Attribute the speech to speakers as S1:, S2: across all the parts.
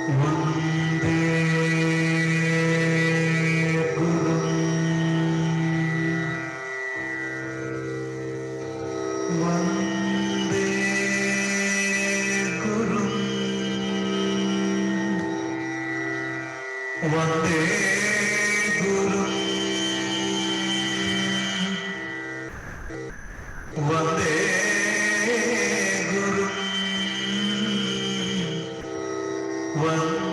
S1: Vande Guru, Vande Guru, Vande Guru, Vande Guru, Vande Guru.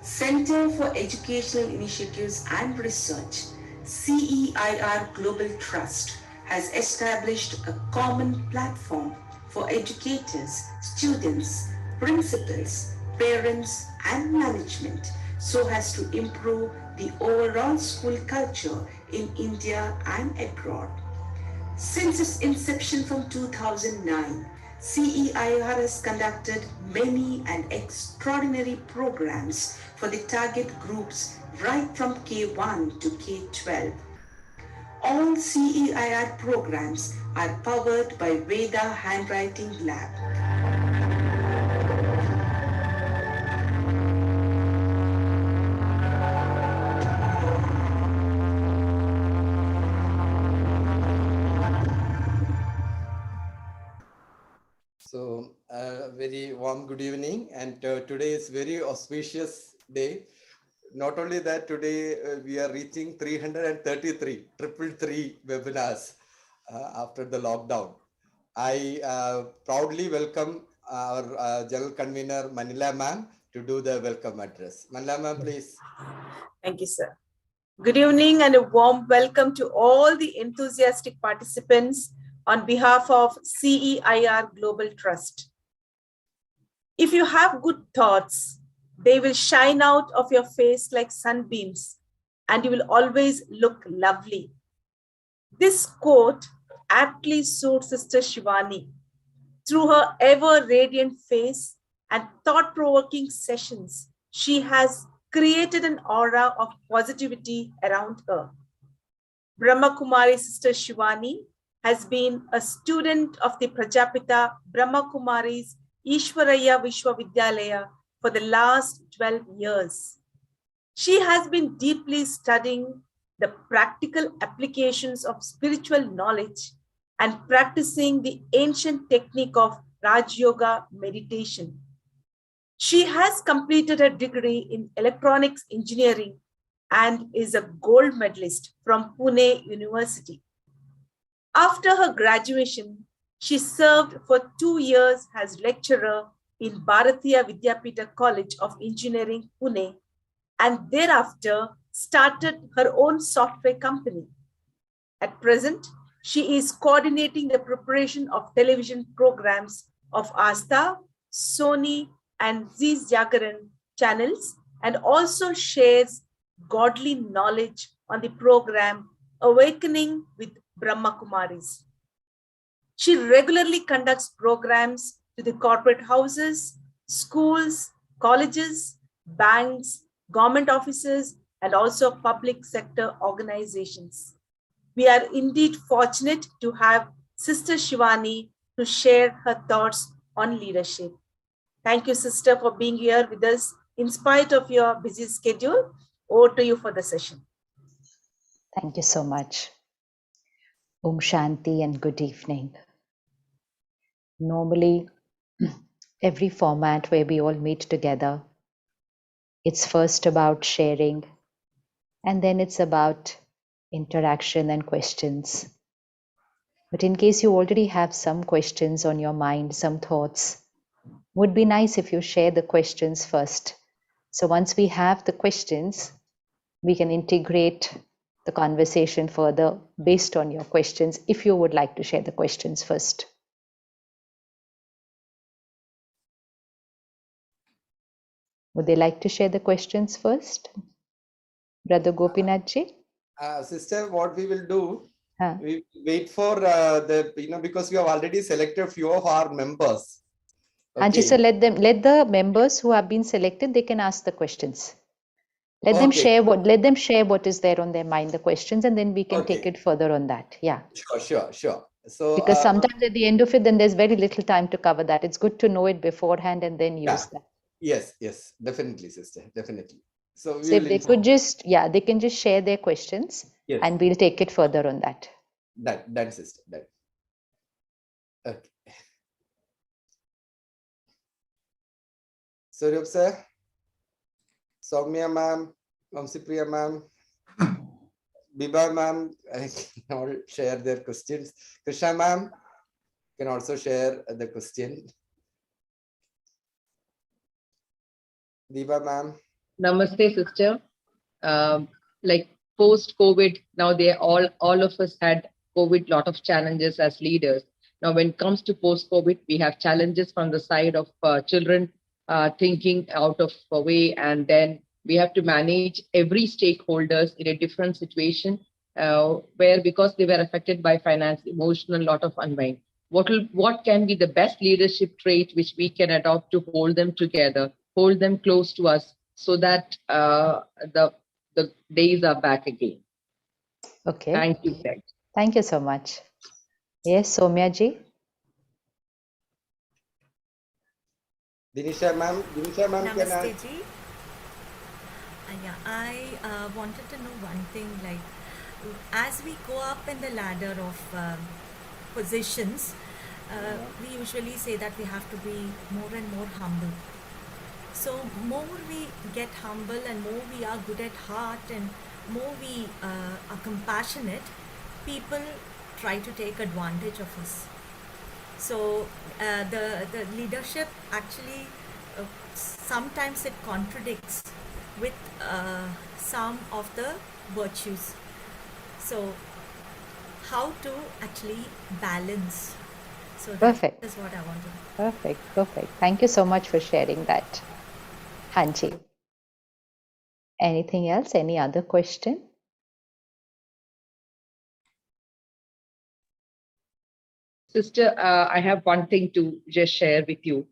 S2: Center for Educational Initiatives and Research, CEIR Global Trust, has established a common platform for educators, students, principals, parents, and management so as to improve the overall school culture in India and abroad. Since its inception from 2009, CEIR has conducted many and extraordinary programs for the target groups right from K1 to K12. All CEIR programs are powered by Veda Handwriting Lab.
S3: So, very warm good evening, and today is very auspicious day. Not only that, today we are reaching 333, triple three webinars after the lockdown. I proudly welcome our General Convener Manila Ma'am to do the welcome address. Manila Ma'am, please.
S4: Thank you, sir. Good evening and a warm welcome to all the enthusiastic participants on behalf of CEIR Global Trust. If you have good thoughts, they will shine out of your face like sunbeams and you will always look lovely. This quote aptly suits Sister Shivani. Through her ever radiant face and thought-provoking sessions, she has created an aura of positivity around her. Brahma Kumari Sister Shivani has been a student of the Prajapita Brahma Kumari's Ishwaraya Vishwavidyalaya for the last 12 years. She has been deeply studying the practical applications of spiritual knowledge and practicing the ancient technique of Raj Yoga meditation. She has completed her degree in electronics engineering and is a gold medalist from Pune University. After her graduation, she served for 2 years as lecturer in Bharatiya Vidyapita College of Engineering, Pune, and thereafter started her own software company. At present, she is coordinating the preparation of television programs of Asta, Sony, and Zee Jagaran channels, and also shares godly knowledge on the program Awakening with Brahma Kumaris. She regularly conducts programs to the corporate houses, schools, colleges, banks, government offices, and also public sector organizations. We are indeed fortunate to have Sister Shivani to share her thoughts on leadership. Thank you, Sister, for being here with us in spite of your busy schedule. Over to you for the session.
S5: Thank you so much. Om Shanti and good evening. Normally, every format where we all meet together, it's first about sharing, and then it's about interaction and questions. But in case you already have some questions on your mind, some thoughts, would be nice if you share the questions first. So once we have the questions, we can integrate the conversation further based on your questions, if you would like to share the questions first. Would they like to share the questions first? Brother Gopinathji?
S3: Sister, what we will do,
S5: Huh.
S3: we wait for because we have already selected few of our members.
S5: Hanji, so let the members who have been selected, they can ask the questions. Let them share what is there on their mind, the questions, and then we can take it further on that. Yeah.
S3: Sure. So
S5: Because sometimes at the end of it, then there's very little time to cover that. It's good to know it beforehand and then use that.
S3: Yes, definitely, sister, definitely. So
S5: if they could just, they can just share their questions and we'll take it further on that.
S3: Done, sister, done. Okay. Swarup sir, Soumya ma'am, Vamsipriya ma'am, Biba ma'am, I can all share their questions. Krishna ma'am can also share the question. Diba ma'am.
S6: Namaste, sister. Like post-COVID, now all of us had COVID, lot of challenges as leaders. Now, when it comes to post-COVID, we have challenges from the side of children thinking out of a way, and then we have to manage every stakeholders in a different situation where because they were affected by finance, emotional, lot of unwind. What can be the best leadership trait which we can adopt to hold them together, hold them close to us, so that the days are back again?
S5: Okay.
S6: Thank you, Greg.
S5: Thank you so much. Yes, Soumya ji.
S3: Dinisha ma'am,
S7: Namaste ji. I wanted to know one thing, like as we go up in the ladder of positions, we usually say that we have to be more and more humble. So more we get humble and more we are good at heart and more we are compassionate, people try to take advantage of us. So the leadership actually sometimes it contradicts with some of the virtues. So how to actually balance? So
S5: Perfect.
S7: That is what I wanted.
S5: Perfect. Thank you so much for sharing that, Hanji. Anything else? Any other question?
S6: Sister, I have one thing to just share with you.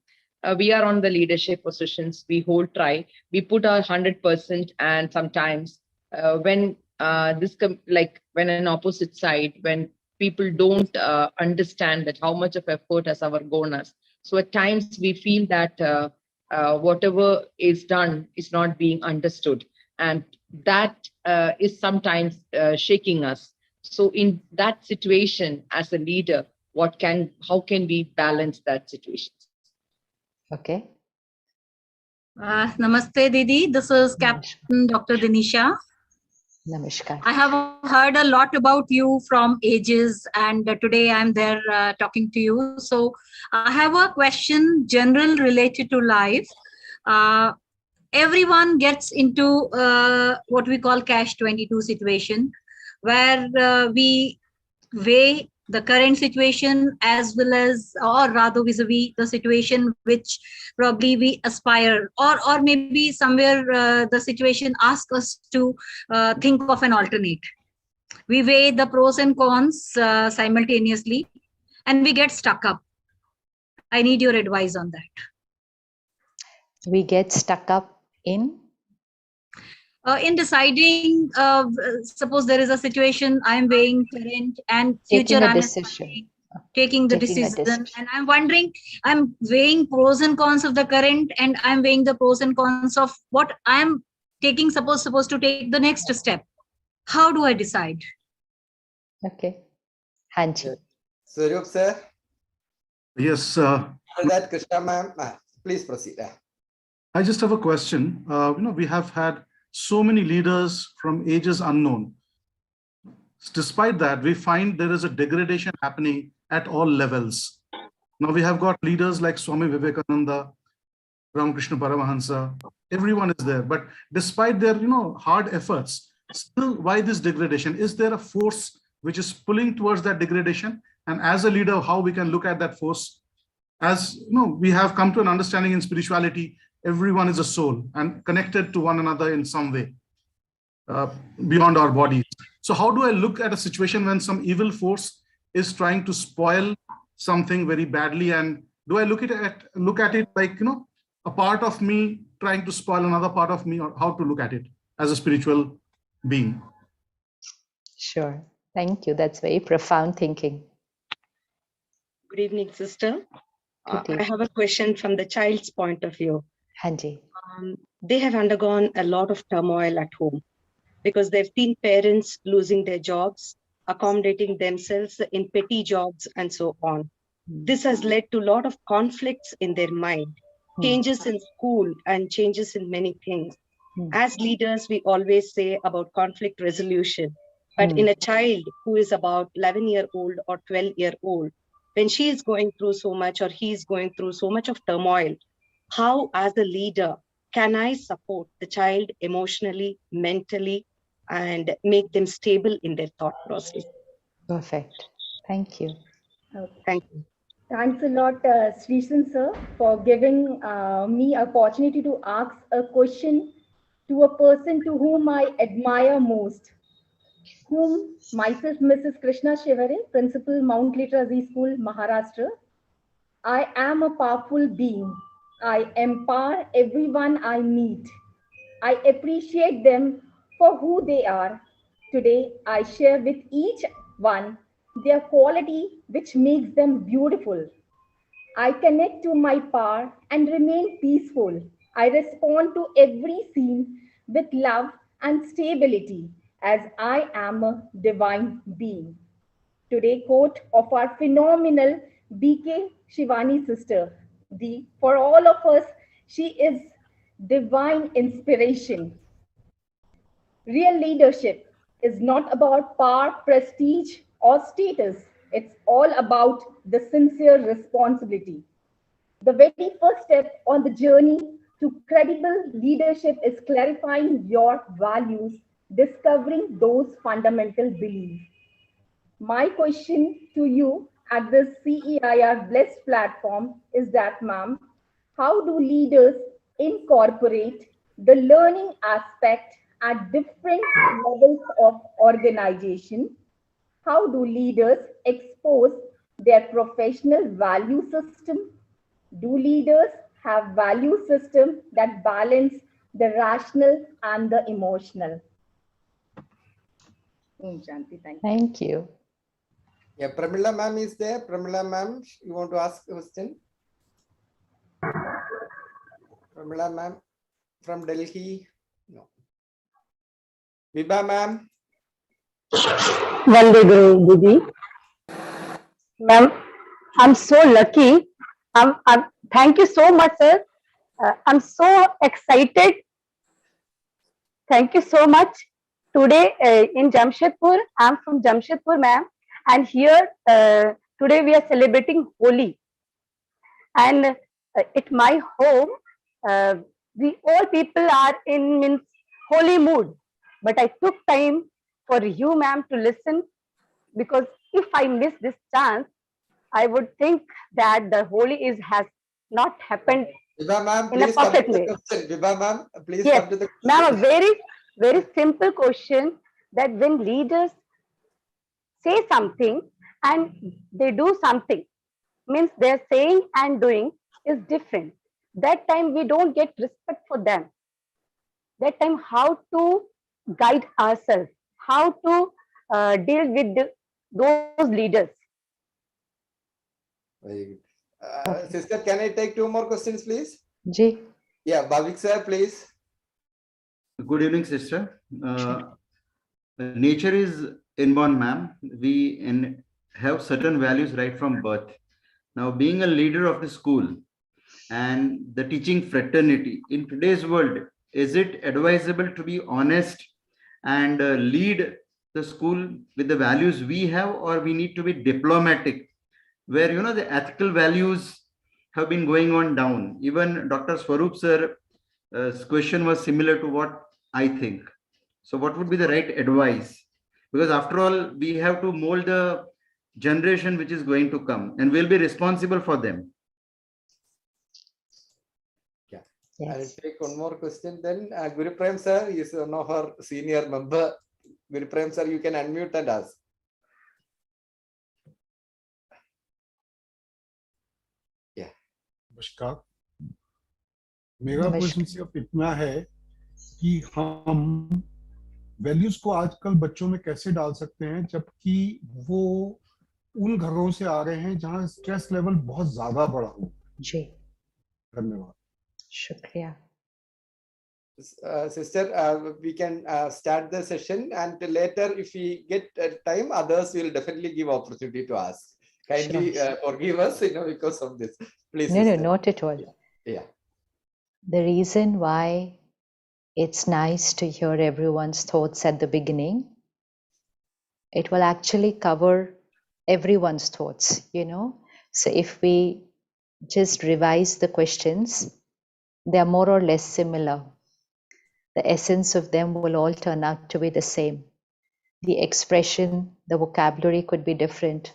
S6: We are on the leadership positions. We hold try. We put our 100%, and sometimes when when an opposite side, when people don't understand that how much of effort has our gone us. So at times we feel that whatever is done is not being understood, and that is sometimes shaking us. So in that situation, as a leader, how can we balance that situation?
S5: Okay.
S8: Namaste, Didi. This is Captain Dr. Dinisha.
S5: Namaskar.
S8: I have heard a lot about you from ages, and today I'm there talking to you. So I have a question, general related to life. Everyone gets into what we call catch-22 situation, where we weigh the current situation as well as, or rather vis-a-vis the situation which probably we aspire, or maybe somewhere the situation asks us to think of an alternate. We weigh the pros and cons simultaneously and we get stuck up. I need your advice on that.
S5: We get stuck up in
S8: deciding, suppose there is a situation, I'm weighing current and future,
S5: taking a
S8: I'm
S5: decision.
S8: taking the decision, and I'm wondering, I'm weighing pros and cons of the current, and I'm weighing the pros and cons of what I'm taking, supposed to take the next step. How do I decide?
S5: Okay. Hanji.
S3: Swarup sir.
S9: Yes.
S3: That Krishna ma'am, please proceed.
S9: I just have a question. We have had so many leaders from ages unknown. Despite that, we find there is a degradation happening at all levels. Now we have got leaders like Swami Vivekananda, Ramakrishna Paramahansa, everyone is there. But despite their, hard efforts, still why this degradation? Is there a force which is pulling towards that degradation? And as a leader, how we can look at that force? As we have come to an understanding in spirituality, everyone is a soul and connected to one another in some way beyond our bodies. So how do I look at a situation when some evil force is trying to spoil something very badly? And do I look at it like, a part of me trying to spoil another part of me, or how to look at it as a spiritual being?
S5: Sure. Thank you. That's very profound thinking.
S10: Good evening, sister.
S5: Good
S10: I have a question from the child's point of view.
S5: Hanji.
S10: They have undergone a lot of turmoil at home because they've seen parents losing their jobs, accommodating themselves in petty jobs, and so on. This has led to a lot of conflicts in their mind, changes in school, and changes in many things. As leaders, we always say about conflict resolution. But in a child who is about 11-year-old or 12-year-old, when she is going through so much or he is going through so much of turmoil, how, as a leader, can I support the child emotionally, mentally, and make them stable in their thought process?
S5: Perfect. Thank you.
S10: Thank you.
S11: Thanks a lot, Srishan sir, for giving me opportunity to ask a question to a person to whom I admire most, whom myself, Mrs. Krishna Shivare, Principal, Mount Literacy School, Maharashtra. I am a powerful being. I empower everyone I meet. I appreciate them for who they are. Today, I share with each one their quality which makes them beautiful. I connect to my power and remain peaceful. I respond to every scene with love and stability as I am a divine being. Today, quote of our phenomenal BK Shivani sister. For all of us, she is divine inspiration. Real leadership is not about power, prestige, or status. It's all about the sincere responsibility. The very first step on the journey to credible leadership is clarifying your values, discovering those fundamental beliefs. My question to you at the CEIR Blessed platform is that, ma'am, how do leaders incorporate the learning aspect at different levels of organization? How do leaders expose their professional value system? Do leaders have value system that balance the rational and the emotional? Shanti, thank you.
S5: Thank you.
S3: Yeah, Pramila ma'am is there. Pramila ma'am, you want to ask a question? Pramila ma'am from Delhi? No. Vibha ma'am?
S12: Vande Guru Didi. Ma'am, I'm so lucky. Thank you so much, sir. I'm so excited. Thank you so much. Today in Jamshedpur, I'm from Jamshedpur, ma'am. And here, today we are celebrating Holi. And at my home, we all people are in holy mood. But I took time for you, ma'am, to listen, because if I miss this chance, I would think that the Holi has not happened
S3: Vibha ma'am,
S12: in a
S3: please come to
S12: perfect
S3: the
S12: way.
S3: question. Vibha ma'am, please
S12: Yes,
S3: come to the question.
S12: ma'am, a very simple question, that when leaders say something and they do something, means their saying and doing is different. That time we don't get respect for them. That time how to guide ourselves, how to deal with those leaders.
S3: Very good. Sister, can I take 2 more questions, please?
S5: Ji.
S3: Yeah, Bhavik sir, please.
S13: Good evening, sister. Nature is inborn, ma'am. We have certain values right from birth. Now, being a leader of the school and the teaching fraternity in today's world, is it advisable to be honest and lead the school with the values we have, or we need to be diplomatic, where the ethical values have been going on down? Even Dr. Swarup sir's question was similar to what I think. So what would be the right advice? Because after all, we have to mold the generation which is going to come, and we'll be responsible for them.
S3: Yeah. I'll
S5: Yes.
S3: take one more question then. Guru Prem sir is one of our senior member. Guru Prem sir, you can unmute and ask. Yeah.
S14: नमस्कार। मेरा question सिर्फ इतना है कि हम values को आजकल बच्चों में कैसे डाल सकते हैं जबकि वो उन घरों से आ रहे हैं जहां स्ट्रेस लेवल बहुत ज्यादा बढ़ा हो।
S5: जी,
S14: धन्यवाद।
S5: शुक्रिया।
S3: Sister, we can start the session, and later if we get time, others will definitely give opportunity to ask. Kindly forgive us, because of this. Please,
S5: No,
S3: sister.
S5: not at all.
S3: Yeah.
S5: The reason why it's nice to hear everyone's thoughts at the beginning, it will actually cover everyone's thoughts, So if we just revise the questions, they are more or less similar. The essence of them will all turn out to be the same. The expression, the vocabulary could be different,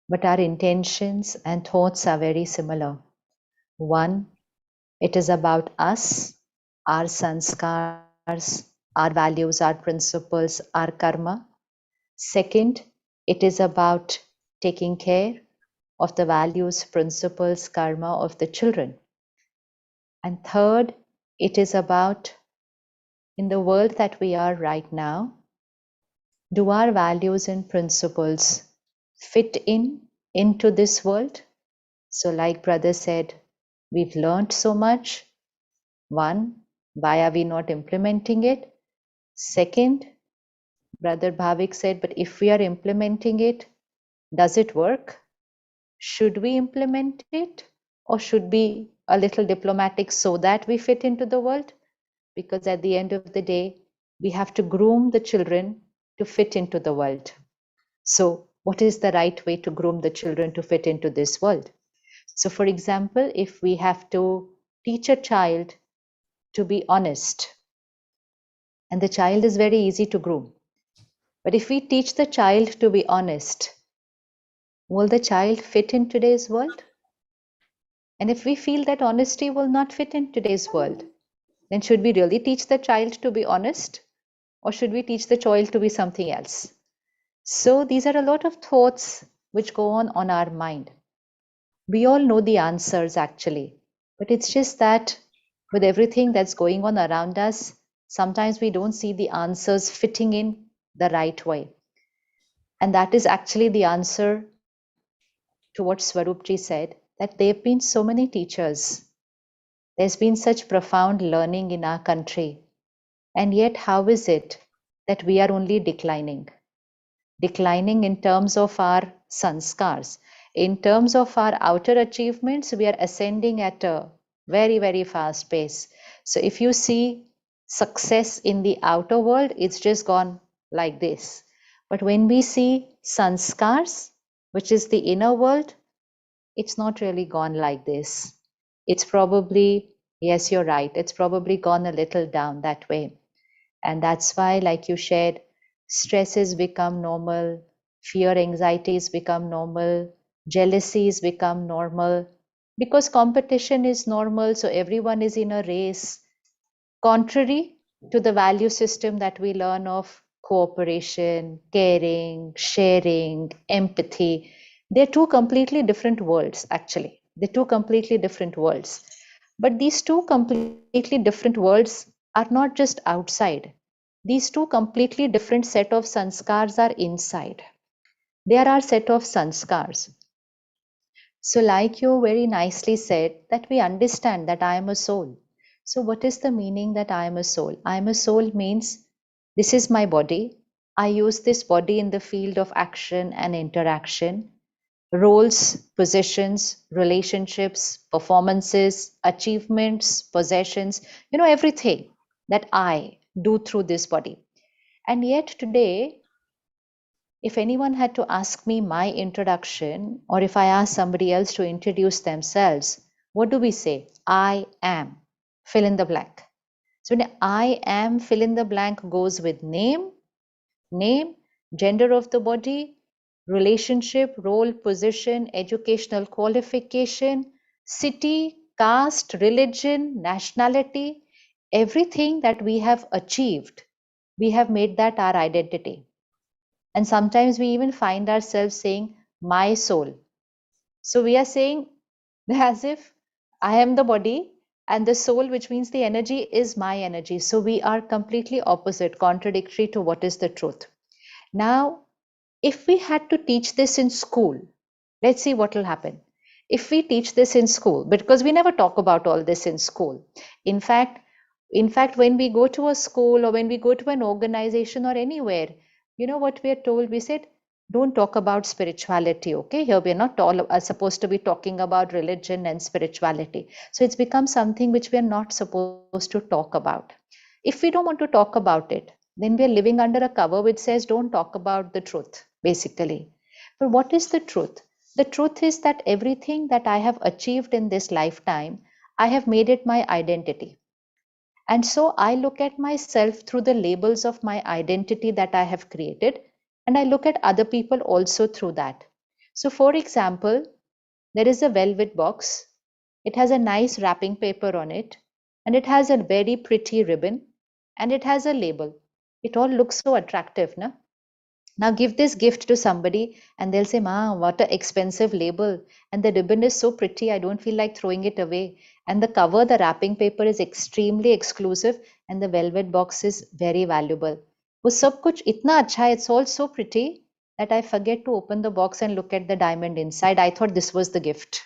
S5: but our intentions and thoughts are very similar. One, it is about us, our sanskars, our values, our principles, our karma. Second, it is about taking care of the values, principles, karma of the children. And third, it is about, in the world that we are right now, do our values and principles fit into this world? So like brother said, we've learned so much. One, why are we not implementing it? Second, brother Bhavik said, but if we are implementing it, does it work? Should we implement it, or should be a little diplomatic so that we fit into the world? Because at the end of the day, we have to groom the children to fit into the world. So what is the right way to groom the children to fit into this world? So for example, if we have to teach a child to be honest, and the child is very easy to groom. But if we teach the child to be honest, will the child fit in today's world? And if we feel that honesty will not fit in today's world, then should we really teach the child to be honest? Or should we teach the child to be something else? So these are a lot of thoughts which go on our mind. We all know the answers actually, but it's just that with everything that's going on around us, sometimes we don't see the answers fitting in the right way. And that is actually the answer to what Swarupji said, that there have been so many teachers. There's been such profound learning in our country. And yet, how is it that we are only declining? Declining in terms of our sanskars. In terms of our outer achievements, we are ascending at a very, very fast pace. So if you see success in the outer world, it's just gone like this. But when we see sanskars, which is the inner world, it's not really gone like this. It's probably, yes, you're right, it's probably gone a little down that way. And that's why, like you shared, stresses become normal, fear, anxieties become normal, jealousies become normal, because competition is normal, so everyone is in a race, contrary to the value system that we learn of cooperation, caring, sharing, empathy. They're two completely different worlds, actually. They're two completely different worlds. But these two completely different worlds are not just outside. These two completely different set of sanskars are inside. They are our set of sanskars. So like you very nicely said, that we understand that I am a soul. So what is the meaning that I am a soul? I am a soul means this is my body. I use this body in the field of action and interaction, roles, positions, relationships, performances, achievements, possessions, everything that I do through this body. And yet today, if anyone had to ask me my introduction, or if I ask somebody else to introduce themselves, what do we say? I am, fill in the blank. So when I am, fill in the blank goes with name, gender of the body, relationship, role, position, educational qualification, city, caste, religion, nationality, everything that we have achieved, we have made that our identity. And sometimes we even find ourselves saying, my soul. So we are saying as if I am the body and the soul, which means the energy, is my energy. So we are completely opposite, contradictory to what is the truth. Now, if we had to teach this in school, let's see what will happen. If we teach this in school, because we never talk about all this in school. In fact, when we go to a school or when we go to an organization or anywhere, you know what we are told? We said, don't talk about spirituality, okay? Here we are not all are supposed to be talking about religion and spirituality. So it's become something which we are not supposed to talk about. If we don't want to talk about it, then we are living under a cover which says don't talk about the truth, basically. But what is the truth? The truth is that everything that I have achieved in this lifetime, I have made it my identity. And so I look at myself through the labels of my identity that I have created, and I look at other people also through that. So, for example, there is a velvet box. It has a nice wrapping paper on it, and it has a very pretty ribbon, and it has a label. It all looks so attractive, na? Now give this gift to somebody and they'll say, Ma, what an expensive label. And the ribbon is so pretty, I don't feel like throwing it away. And the cover, the wrapping paper is extremely exclusive and the velvet box is very valuable. वो सब कुछ इतना अच्छा है, it's all so pretty that I forget to open the box and look at the diamond inside. I thought this was the gift.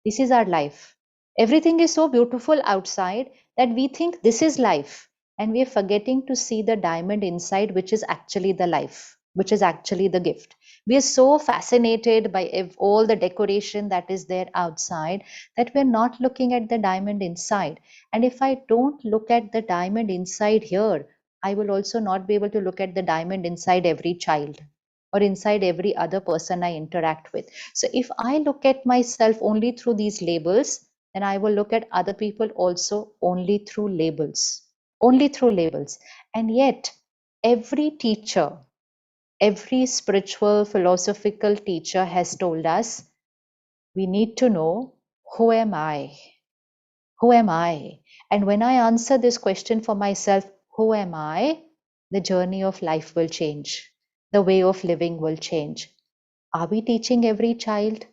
S5: This is our life. Everything is so beautiful outside that we think this is life. And we are forgetting to see the diamond inside, which is actually the life, which is actually the gift. We are so fascinated by all the decoration that is there outside that we're not looking at the diamond inside. And if I don't look at the diamond inside here, I will also not be able to look at the diamond inside every child or inside every other person I interact with. So if I look at myself only through these labels, then I will look at other people also only through labels, only through labels. And yet, every teacher, every spiritual, philosophical teacher has told us, we need to know, who am I? Who am I? And when I answer this question for myself, who am I? The journey of life will change. The way of living will change. Are we teaching every child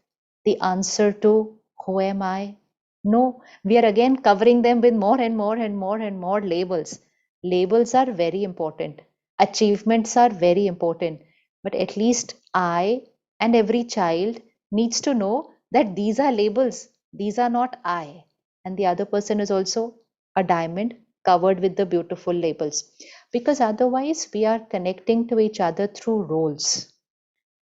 S5: the answer to who am I? No, we are again covering them with more and more and more and more labels. Labels are very important. Achievements are very important. But at least I and every child needs to know that these are labels. These are not I. And the other person is also a diamond covered with the beautiful labels. Because otherwise we are connecting to each other through roles.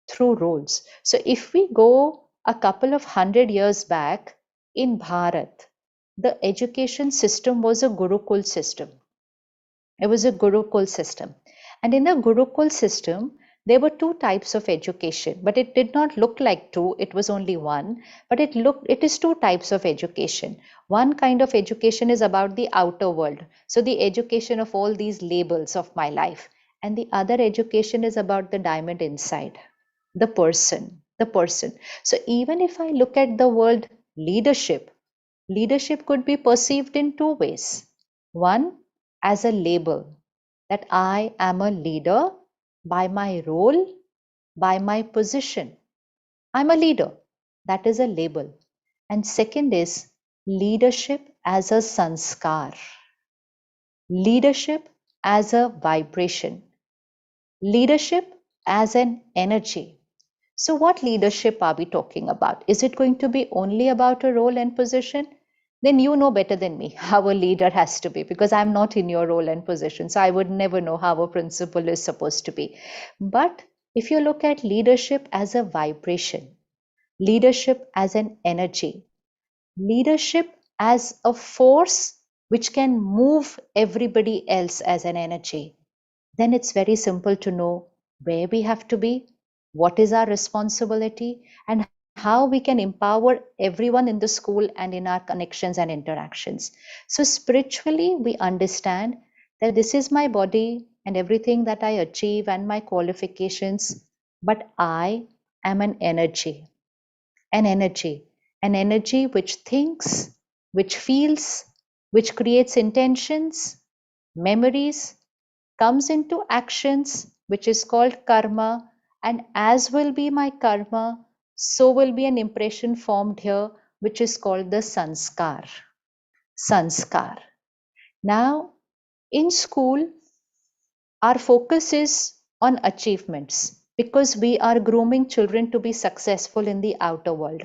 S5: Through roles. So if we go a couple of 100 years back in Bharat, the education system was a Gurukul system. It was a Gurukul system. And in a Gurukul system, there were two types of education, but it did not look like two, it was only one. But it is two types of education. One kind of education is about the outer world. So the education of all these labels of my life. And the other education is about the diamond inside, the person, the person. So even if I look at the word leadership, leadership could be perceived in two ways. One, as a label that I am a leader by my role, by my position. I'm a leader. That is a label. And second is leadership as a sanskar, leadership as a vibration, leadership as an energy. So what leadership are we talking about? Is it going to be only about a role and position? Then you know better than me how a leader has to be, because I'm not in your role and position. So I would never know how a principal is supposed to be. But if you look at leadership as a vibration, leadership as an energy, leadership as a force which can move everybody else as an energy, then it's very simple to know where we have to be, what is our responsibility, and how we can empower everyone in the school and in our connections and interactions. So spiritually, we understand that this is my body and everything that I achieve and my qualifications, but I am an energy, an energy, an energy which thinks, which feels, which creates intentions, memories, comes into actions, which is called karma, and as will be my karma, so will be an impression formed here, which is called the sanskar. Sanskar. Now, in school, our focus is on achievements because we are grooming children to be successful in the outer world.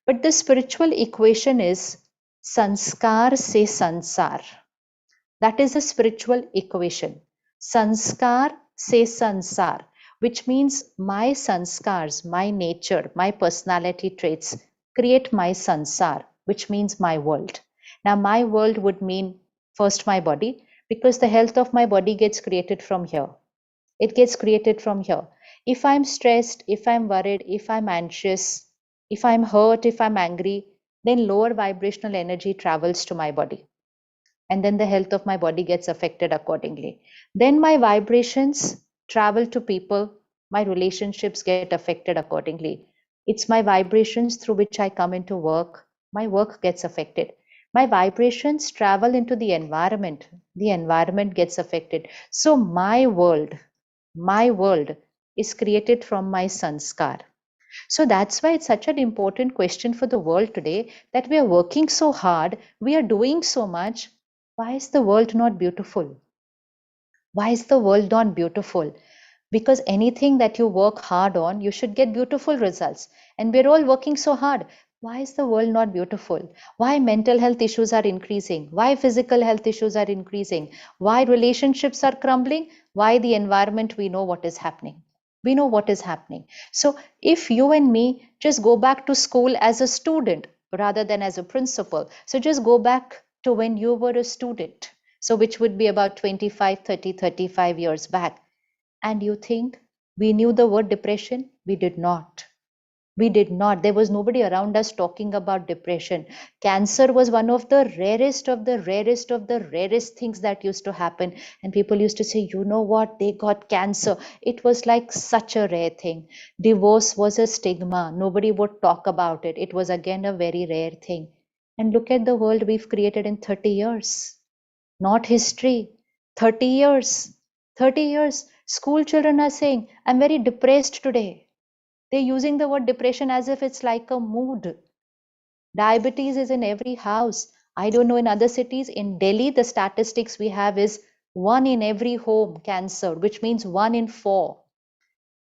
S5: But the spiritual equation is sanskar se sansar. That is a spiritual equation. Sanskar se sansar, which means my sanskars, my nature, my personality traits create my sansar, which means my world. Now, my world would mean first my body, because the health of my body gets created from here. It gets created from here. If I'm stressed, if I'm worried, if I'm anxious, if I'm hurt, if I'm angry, then lower vibrational energy travels to my body, and then the health of my body gets affected accordingly. Then my vibrations travel to people, my relationships get affected accordingly. It's my vibrations through which I come into work, my work gets affected. My vibrations travel into the environment gets affected. So my world is created from my sanskar. So that's why it's such an important question for the world today, that we are working so hard, we are doing so much. Why is the world not beautiful? Why is the world not beautiful? Because anything that you work hard on, you should get beautiful results. And we're all working so hard. Why is the world not beautiful? Why mental health issues are increasing? Why physical health issues are increasing? Why relationships are crumbling? Why the environment? We know what is happening. We know what is happening. So if you and me just go back to school as a student rather than as a principal, so just go back to when you were a student, so which would be about 25, 30, 35 years back. And you think we knew the word depression? We did not. We did not. There was nobody around us talking about depression. Cancer was one of the rarest of the rarest of the rarest things that used to happen. And people used to say, you know what, they got cancer. It was like such a rare thing. Divorce was a stigma. Nobody would talk about it. It was again a very rare thing. And look at the world we've created in 30 years. Not history. 30 years. 30 years. School children are saying, I'm very depressed today. They're using the word depression as if it's like a mood. Diabetes is in every house. I don't know in other cities. In Delhi, the statistics we have is 1 in every home cancer, which means 1 in 4.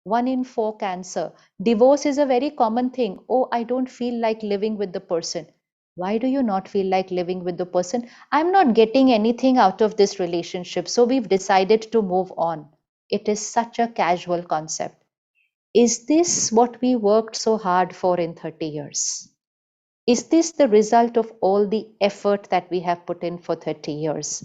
S5: 1 in 4 cancer. Divorce is a very common thing. Oh, I don't feel like living with the person. Why do you not feel like living with the person? I'm not getting anything out of this relationship, so we've decided to move on. It is such a casual concept. Is this what we worked so hard for in 30 years? Is this the result of all the effort that we have put in for 30 years?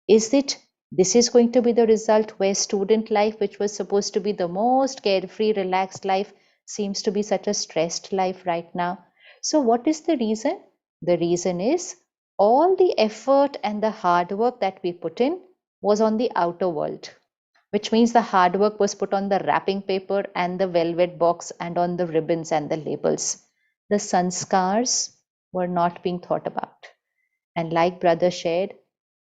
S5: Is it this is going to be the result where student life, which was supposed to be the most carefree, relaxed life, seems to be such a stressed life right now? So what is the reason? The reason is all the effort and the hard work that we put in was on the outer world, which means the hard work was put on the wrapping paper and the velvet box and on the ribbons and the labels. The sanskars were not being thought about. And like brother shared,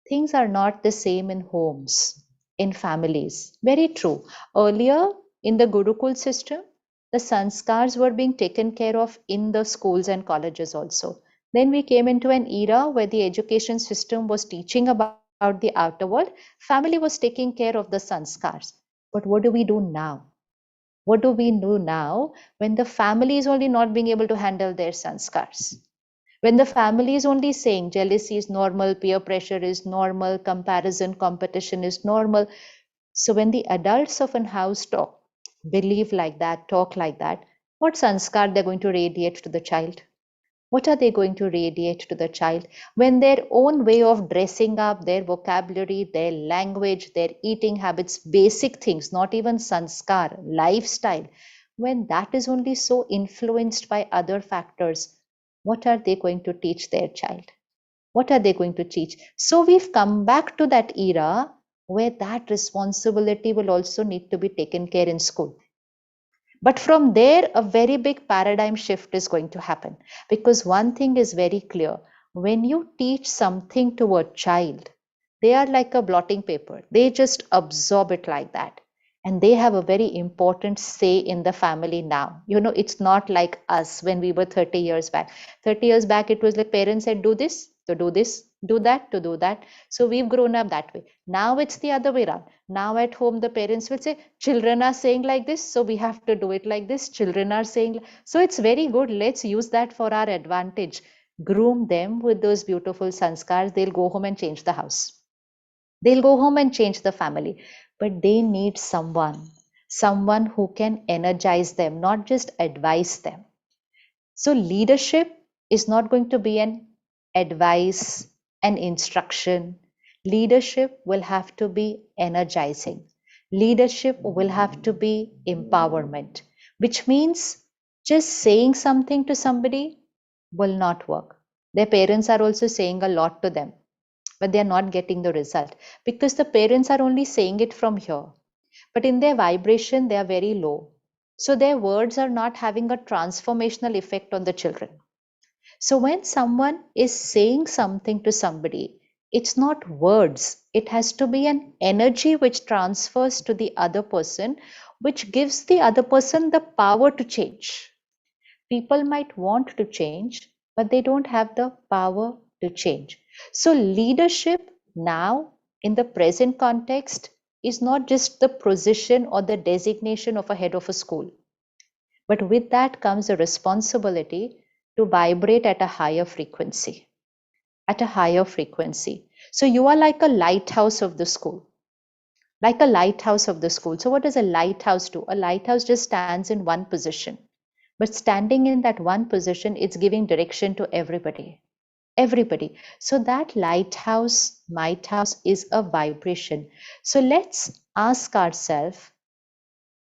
S5: things are not the same in homes, in families. Very true. Earlier in the Gurukul system, the sanskars were being taken care of in the schools and colleges also. Then we came into an era where the education system was teaching about the outer world. Family was taking care of the sanskars. But what do we do now? What do we do now when the family is only not being able to handle their sanskars? When the family is only saying jealousy is normal, peer pressure is normal, comparison, competition is normal. So when the adults of an house talk, believe like that, talk like that, what sanskar they're going to radiate to the child? What are they going to radiate to the child when their own way of dressing up, their vocabulary, their language, their eating habits, basic things, not even sanskar, lifestyle, when that is only so influenced by other factors, what are they going to teach their child? What are they going to teach? So we've come back to that era where that responsibility will also need to be taken care in school. But from there, a very big paradigm shift is going to happen, because one thing is very clear. when you teach something to a child, they are like a blotting paper. They just absorb it like that. And they have a very important say in the family now. You know, it's not like us when we were 30 years back. 30 years back, it was like parents said, do this, to do this, do that, to do that. So we've grown up that way. Now it's the other way around. Now at home, the parents will say, children are saying like this, so we have to do it like this. Children are saying, so it's very good. Let's use that for our advantage. Groom them with those beautiful sanskars. They'll go home and change the house. They'll go home and change the family, but they need someone who can energize them, not just advise them. So leadership is not going to be an advice, an instruction. Leadership will have to be energizing. Leadership will have to be empowerment, which means just saying something to somebody will not work. Their parents are also saying a lot to them, but they are not getting the result because the parents are only saying it from here. But in their vibration, they are very low. So their words are not having a transformational effect on the children. So when someone is saying something to somebody, it's not words. It has to be an energy which transfers to the other person, which gives the other person the power to change. People might want to change, but they don't have the power to change. So leadership now in the present context is not just the position or the designation of a head of a school, but with that comes a responsibility to vibrate at a higher frequency, at a higher frequency. So you are like a lighthouse of the school, like a lighthouse of the school. So what does a lighthouse do? A lighthouse just stands in one position. But standing in that one position, it's giving direction to everybody. Everybody. So that lighthouse is a vibration. So let's ask ourselves,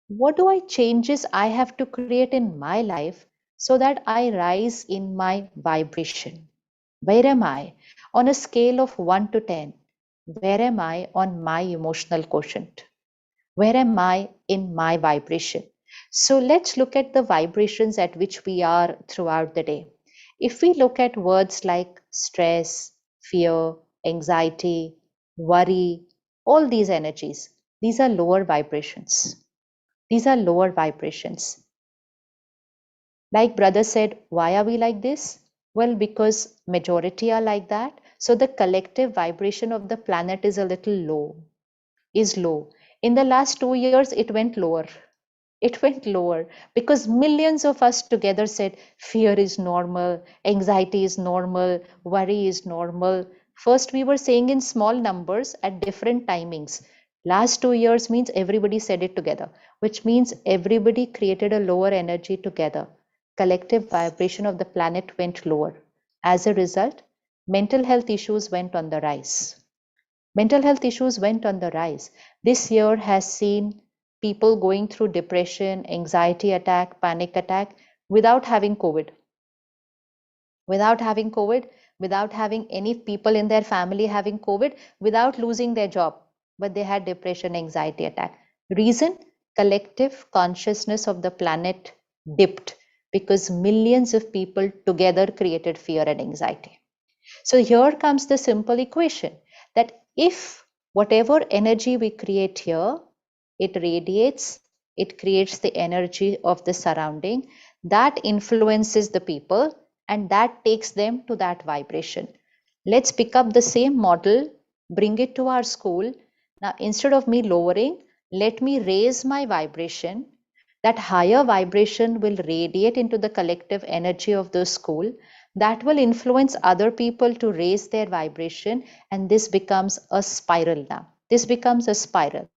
S5: what do I changes I have to create in my life so that I rise in my vibration? Where am I? On a scale of 1 to 10, where am I on my emotional quotient? Where am I in my vibration? So let's look at the vibrations at which we are throughout the day. If we look at words like stress, fear, anxiety, worry, all these energies, these are lower vibrations. These are lower vibrations. Like brother said, why are we like this? Well, because majority are like that. So the collective vibration of the planet is a little low, is low. In the last 2 years, it went lower. It went lower because millions of us together said fear is normal, anxiety is normal, worry is normal. First, we were saying in small numbers at different timings. Last 2 years means everybody said it together, which means everybody created a lower energy together. Collective vibration of the planet went lower. As a result, mental health issues went on the rise. Mental health issues went on the rise. This year has seen people going through depression, anxiety attack, panic attack without having COVID. Without having COVID, without having any people in their family having COVID, without losing their job. But they had depression, anxiety attack. Reason? Collective consciousness of the planet dipped because millions of people together created fear and anxiety. So here comes the simple equation that if whatever energy we create here, it radiates, it creates the energy of the surrounding, that influences the people and that takes them to that vibration. Let's pick up the same model, bring it to our school. Now, instead of me lowering, let me raise my vibration. That higher vibration will radiate into the collective energy of the school. That will influence other people to raise their vibration, and this becomes a spiral now. This becomes a spiral.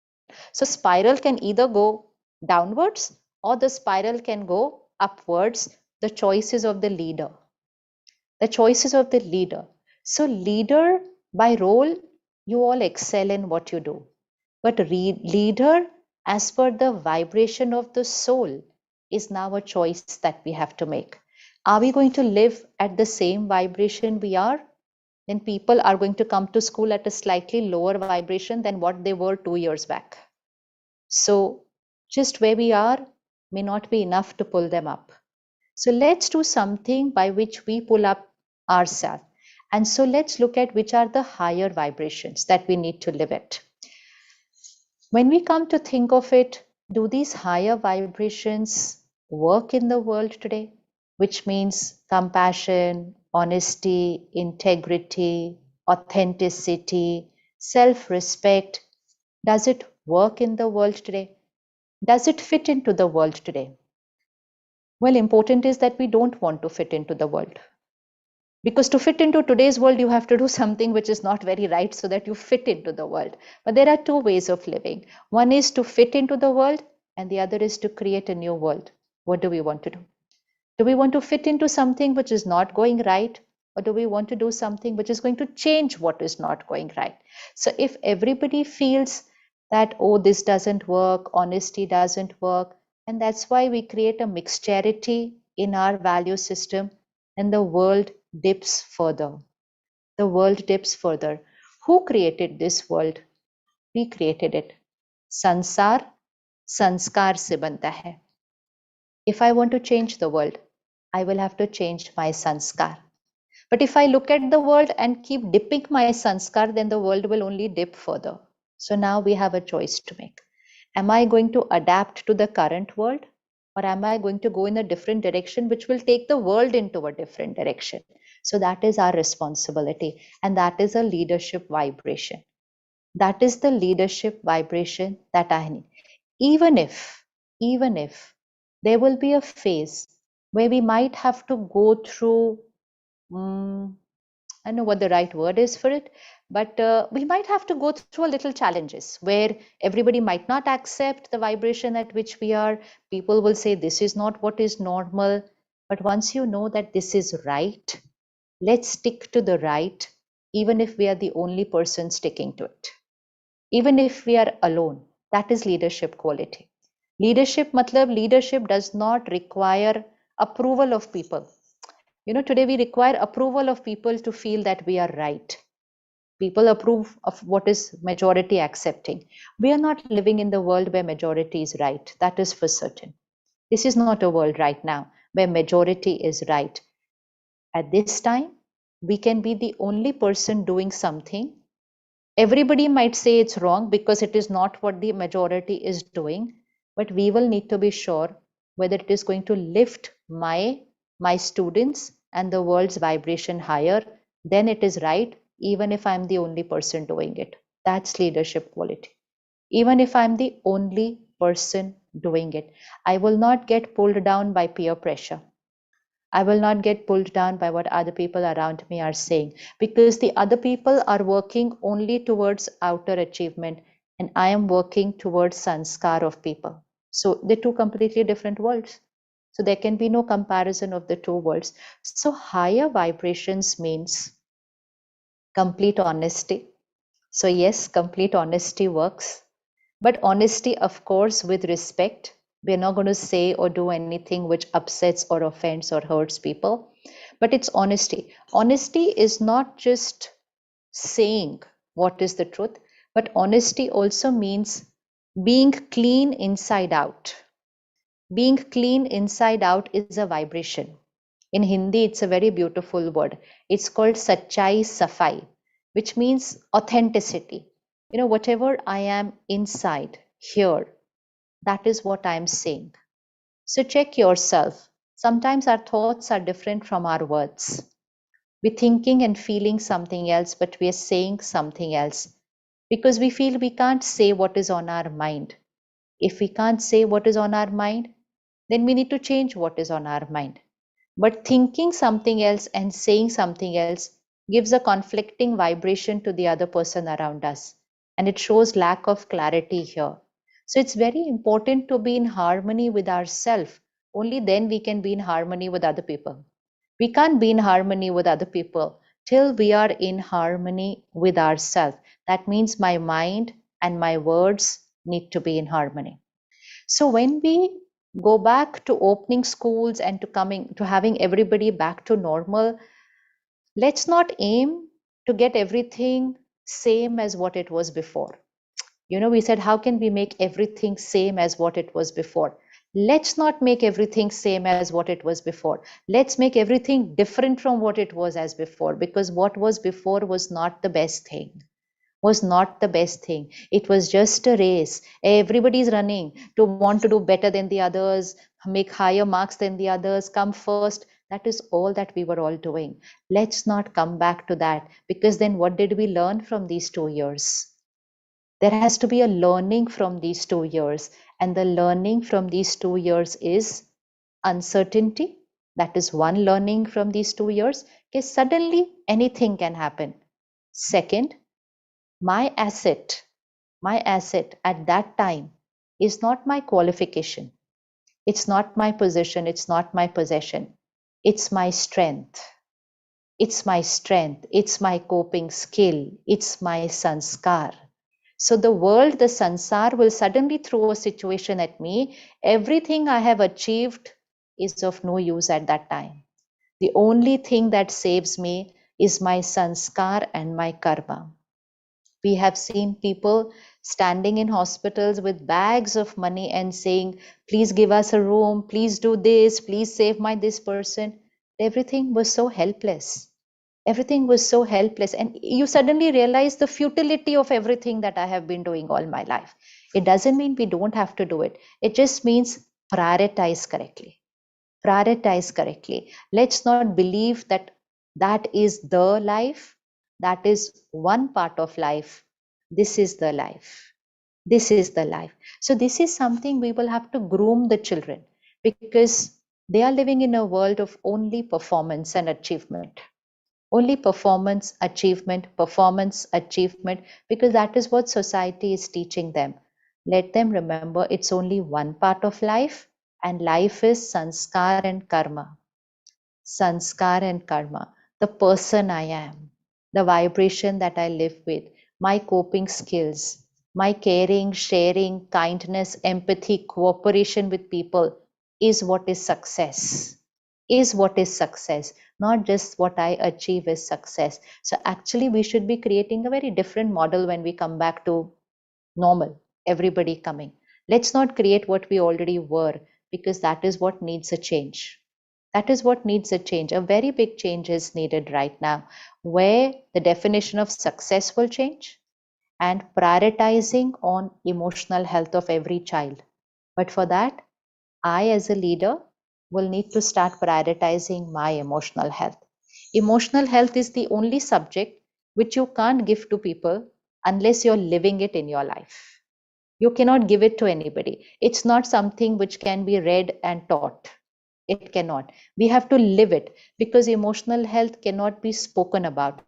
S5: So spiral can either go downwards or the spiral can go upwards. The choices of the leader. The choices of the leader. So leader by role, you all excel in what you do. But leader as per the vibration of the soul is now a choice that we have to make. Are we going to live at the same vibration we are? Then people are going to come to school at a slightly lower vibration than what they were 2 years back. So just where we are may not be enough to pull them up. So let's do something by which we pull up ourselves. And so let's look at which are the higher vibrations that we need to live at. When we come to think of it, do these higher vibrations work in the world today? Which means compassion, honesty, integrity, authenticity, self-respect. Does it work in the world today? Does it fit into the world today? Well, important is that we don't want to fit into the world. Because to fit into today's world, you have to do something which is not very right so that you fit into the world. But there are two ways of living. One is to fit into the world, and the other is to create a new world. What do we want to do? Do we want to fit into something which is not going right? Or do we want to do something which is going to change what is not going right? So if everybody feels that, oh, this doesn't work, honesty doesn't work, and that's why we create a mixturity in our value system, and the world dips further. The world dips further. Who created this world? We created it. Sansar, sanskar se banta hai. If I want to change the world, I will have to change my sanskar. But if I look at the world and keep dipping my sanskar, then the world will only dip further. So now we have a choice to make. Am I going to adapt to the current world, or am I going to go in a different direction which will take the world into a different direction? So that is our responsibility, and that is a leadership vibration. That is the leadership vibration that I need. Even if there will be a phase where we might have to go through, I don't know what the right word is for it, but we might have to go through a little challenges where everybody might not accept the vibration at which we are. People will say this is not what is normal. But once you know that this is right, let's stick to the right, even if we are the only person sticking to it. Even if we are alone, that is leadership quality. Leadership does not require approval of people. Today we require approval of people to feel that we are right. People approve of what is majority accepting. We are not living in the world where majority is right. That is for certain. This is not a world right now where majority is right. At this time, we can be the only person doing something. Everybody might say it's wrong because it is not what the majority is doing, but we will need to be sure whether it is going to lift my students and the world's vibration higher. Then it is right, even if I'm the only person doing it. That's leadership quality. Even if I'm the only person doing it, I will not get pulled down by peer pressure. I will not get pulled down by what other people around me are saying, because the other people are working only towards outer achievement, and I am working towards sanskar of people. So they're two completely different worlds. So there can be no comparison of the two worlds. So higher vibrations means complete honesty. So yes, complete honesty works, but honesty, of course, with respect. We're not going to say or do anything which upsets or offends or hurts people, but it's honesty. Honesty is not just saying what is the truth, but honesty also means being clean inside out. Being clean inside out is a vibration. In Hindi, it's a very beautiful word. It's called Sachai Safai, which means authenticity. Whatever I am inside here, that is what I am saying. So check yourself. Sometimes our thoughts are different from our words. We're thinking and feeling something else, but we are saying something else because we feel we can't say what is on our mind. If we can't say what is on our mind, then we need to change what is on our mind. But thinking something else and saying something else gives a conflicting vibration to the other person around us. And it shows lack of clarity here. So it's very important to be in harmony with ourselves. Only then we can be in harmony with other people. We can't be in harmony with other people till we are in harmony with ourselves. That means my mind and my words need to be in harmony. So when we go back to opening schools and to having everybody back to normal, let's not aim to get everything same as what it was before. We said, how can we make everything same as what it was before? Let's not make everything same as what it was before. Let's make everything different from what it was as before, because what was before was not the best thing. Was not the best thing. It was just a race. Everybody's running to want to do better than the others, make higher marks than the others, come first. That is all that we were all doing. Let's not come back to that, because then what did we learn from these 2 years? There has to be a learning from these 2 years, and the learning from these 2 years is uncertainty. That is one learning from these 2 years, because suddenly anything can happen. Second, my asset, my asset at that time is not my qualification. It's not my position. It's not my possession. It's my strength. It's my strength. It's my coping skill. It's my sanskar. So the world, the sansar, will suddenly throw a situation at me. Everything I have achieved is of no use at that time. The only thing that saves me is my sanskar and my karma. We have seen people standing in hospitals with bags of money and saying, please give us a room, please do this, please save my this person. Everything was so helpless. Everything was so helpless. And you suddenly realize the futility of everything that I have been doing all my life. It doesn't mean we don't have to do it. It just means prioritize correctly. Prioritize correctly. Let's not believe that that is the life. That is one part of life. This is the life. This is the life. So this is something we will have to groom the children, because they are living in a world of only performance and achievement. Only performance, achievement, because that is what society is teaching them. Let them remember it's only one part of life, and life is sanskar and karma. Sanskar and karma, the person I am, the vibration that I live with, my coping skills, my caring, sharing, kindness, empathy, cooperation with people is what is success. Is what is success, not just what I achieve is success. So actually, we should be creating a very different model when we come back to normal, everybody coming. Let's not create what we already were, because that is what needs a change. That is what needs a change. A very big change is needed right now, where the definition of success will change and prioritizing on emotional health of every child. But for that, I as a leader will need to start prioritizing my emotional health. Emotional health is the only subject which you can't give to people unless you're living it in your life. You cannot give it to anybody. It's not something which can be read and taught. It cannot. We have to live it, because emotional health cannot be spoken about.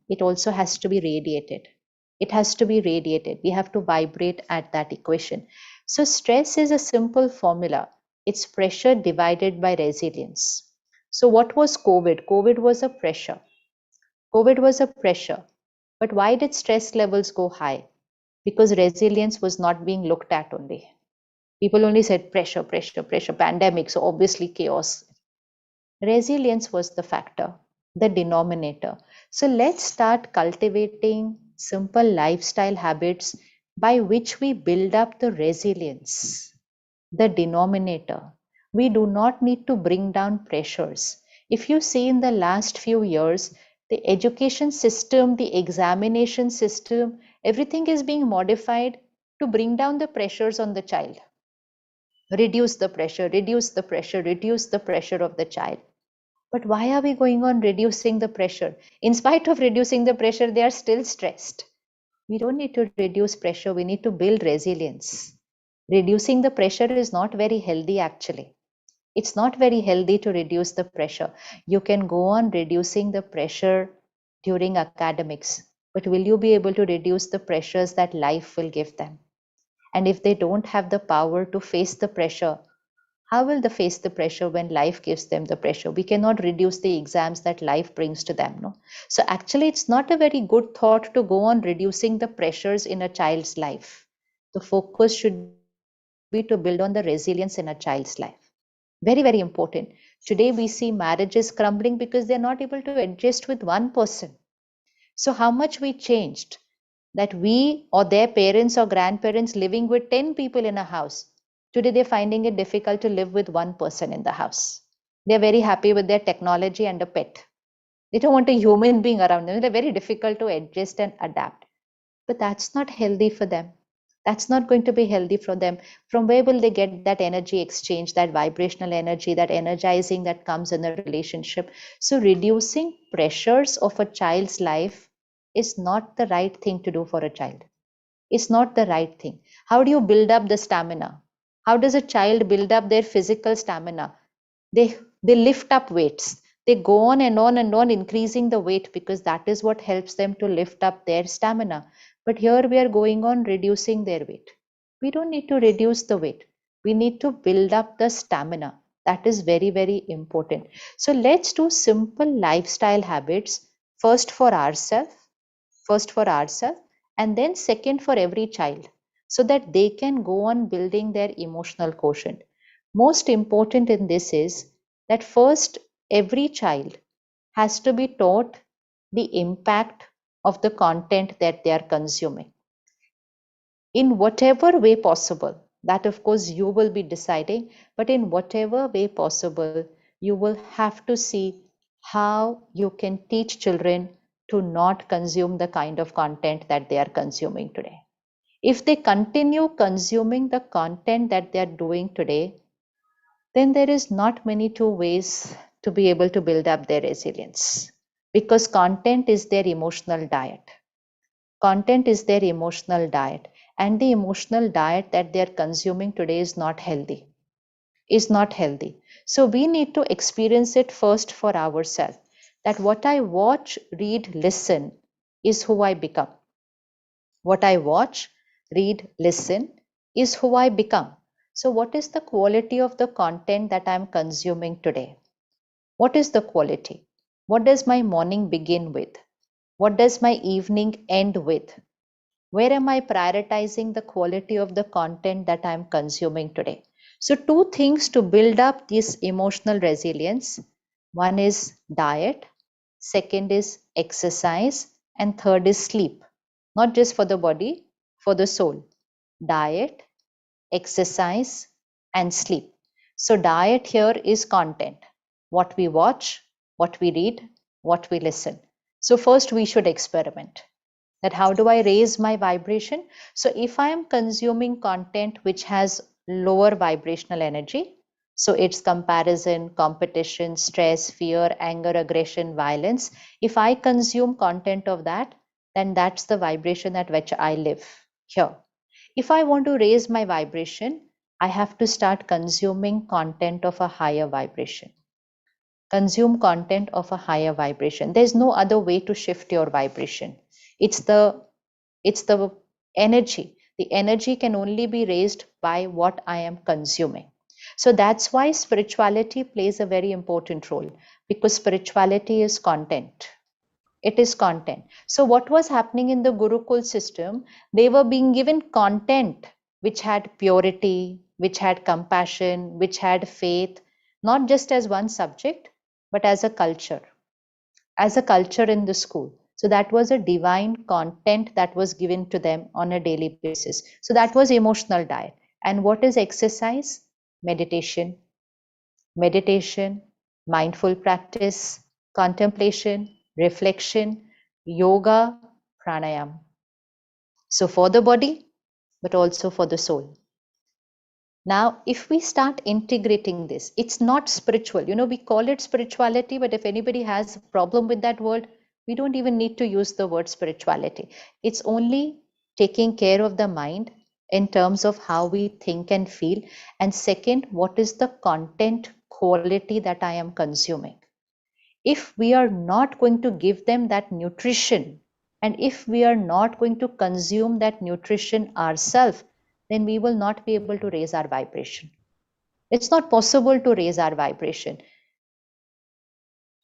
S5: It also has to be radiated. It has to be radiated. We have to vibrate at that equation. So stress is a simple formula. It's pressure divided by resilience. So what was COVID? COVID was a pressure. COVID was a pressure. But why did stress levels go high? Because resilience was not being looked at only. People only said pressure, pressure, pressure, pandemic, so obviously chaos. Resilience was the factor, the denominator. So let's start cultivating simple lifestyle habits by which we build up the resilience, the denominator. We do not need to bring down pressures. If you see in the last few years, the education system, the examination system, everything is being modified to bring down the pressures on the child. Reduce the pressure, reduce the pressure, reduce the pressure of the child. But why are we going on reducing the pressure? In spite of reducing the pressure, they are still stressed. We don't need to reduce pressure, we need to build resilience. Reducing the pressure is not very healthy actually. It's not very healthy to reduce the pressure. You can go on reducing the pressure during academics, but will you be able to reduce the pressures that life will give them? And if they don't have the power to face the pressure, how will they face the pressure when life gives them the pressure? We cannot reduce the exams that life brings to them. No? So actually, it's not a very good thought to go on reducing the pressures in a child's life. The focus should be to build on the resilience in a child's life. Very, very important. Today, we see marriages crumbling because they're not able to adjust with one person. So how much we changed, that we or their parents or grandparents living with 10 people in a house, Today, they're finding it difficult to live with one person in the house. They're very happy with their technology and a pet. They don't want a human being around them. They're very difficult to adjust and adapt. But that's not healthy for them. That's not going to be healthy for them. From where will they get that energy exchange, that vibrational energy, that energizing that comes in a relationship? So reducing pressures of a child's life is not the right thing to do for a child. It's not the right thing. How do you build up the stamina? How does a child build up their physical stamina? They lift up weights. They go on and on and on increasing the weight because that is what helps them to lift up their stamina. But here we are going on reducing their weight. We don't need to reduce the weight. We need to build up the stamina. That is very, very important. So let's do simple lifestyle habits first for ourselves, and then second for every child, so that they can go on building their emotional quotient. Most important in this is that first, every child has to be taught the impact of the content that they are consuming in whatever way possible. That, of course, you will be deciding, but in whatever way possible, you will have to see how you can teach children to not consume the kind of content that they are consuming today. If they continue consuming the content that they are doing today, then there is not many two ways to be able to build up their resilience, because content is their emotional diet. Content is their emotional diet, and the emotional diet that they are consuming today is not healthy. So we need to experience it first for ourselves, that what I watch, read, listen is who I become. What I watch, read, listen is who I become. So what is the quality of the content that I'm consuming today? What is the quality? What does my morning begin with? What does my evening end with? Where am I prioritizing the quality of the content that I'm consuming today? So two things to build up this emotional resilience. One is diet, second is exercise, and third is sleep. Not just for the body, for the soul. Diet, exercise, and sleep. So diet here is content. What we watch, what we read, what we listen. So first we should experiment. That how do I raise my vibration? So if I am consuming content which has lower vibrational energy, so it's comparison, competition, stress, fear, anger, aggression, violence. If I consume content of that, then that's the vibration at which I live here. If I want to raise my vibration, I have to start consuming content of a higher vibration. Consume content of a higher vibration. There's no other way to shift your vibration. It's the energy. The energy can only be raised by what I am consuming. So that's why spirituality plays a very important role, because spirituality is content. It is content. So what was happening in the Gurukul system? They were being given content which had purity, which had compassion, which had faith, not just as one subject, but as a culture in the school. So that was a divine content that was given to them on a daily basis. So that was emotional diet. And what is exercise? Meditation, mindful practice, contemplation, reflection, yoga, pranayam. So for the body, but also for the soul. Now, if we start integrating this, it's not spiritual. We call it spirituality, but if anybody has a problem with that word, we don't even need to use the word spirituality. It's only taking care of the mind in terms of how we think and feel. And second, what is the content quality that I am consuming? If we are not going to give them that nutrition, and if we are not going to consume that nutrition ourselves, then we will not be able to raise our vibration. It's not possible to raise our vibration.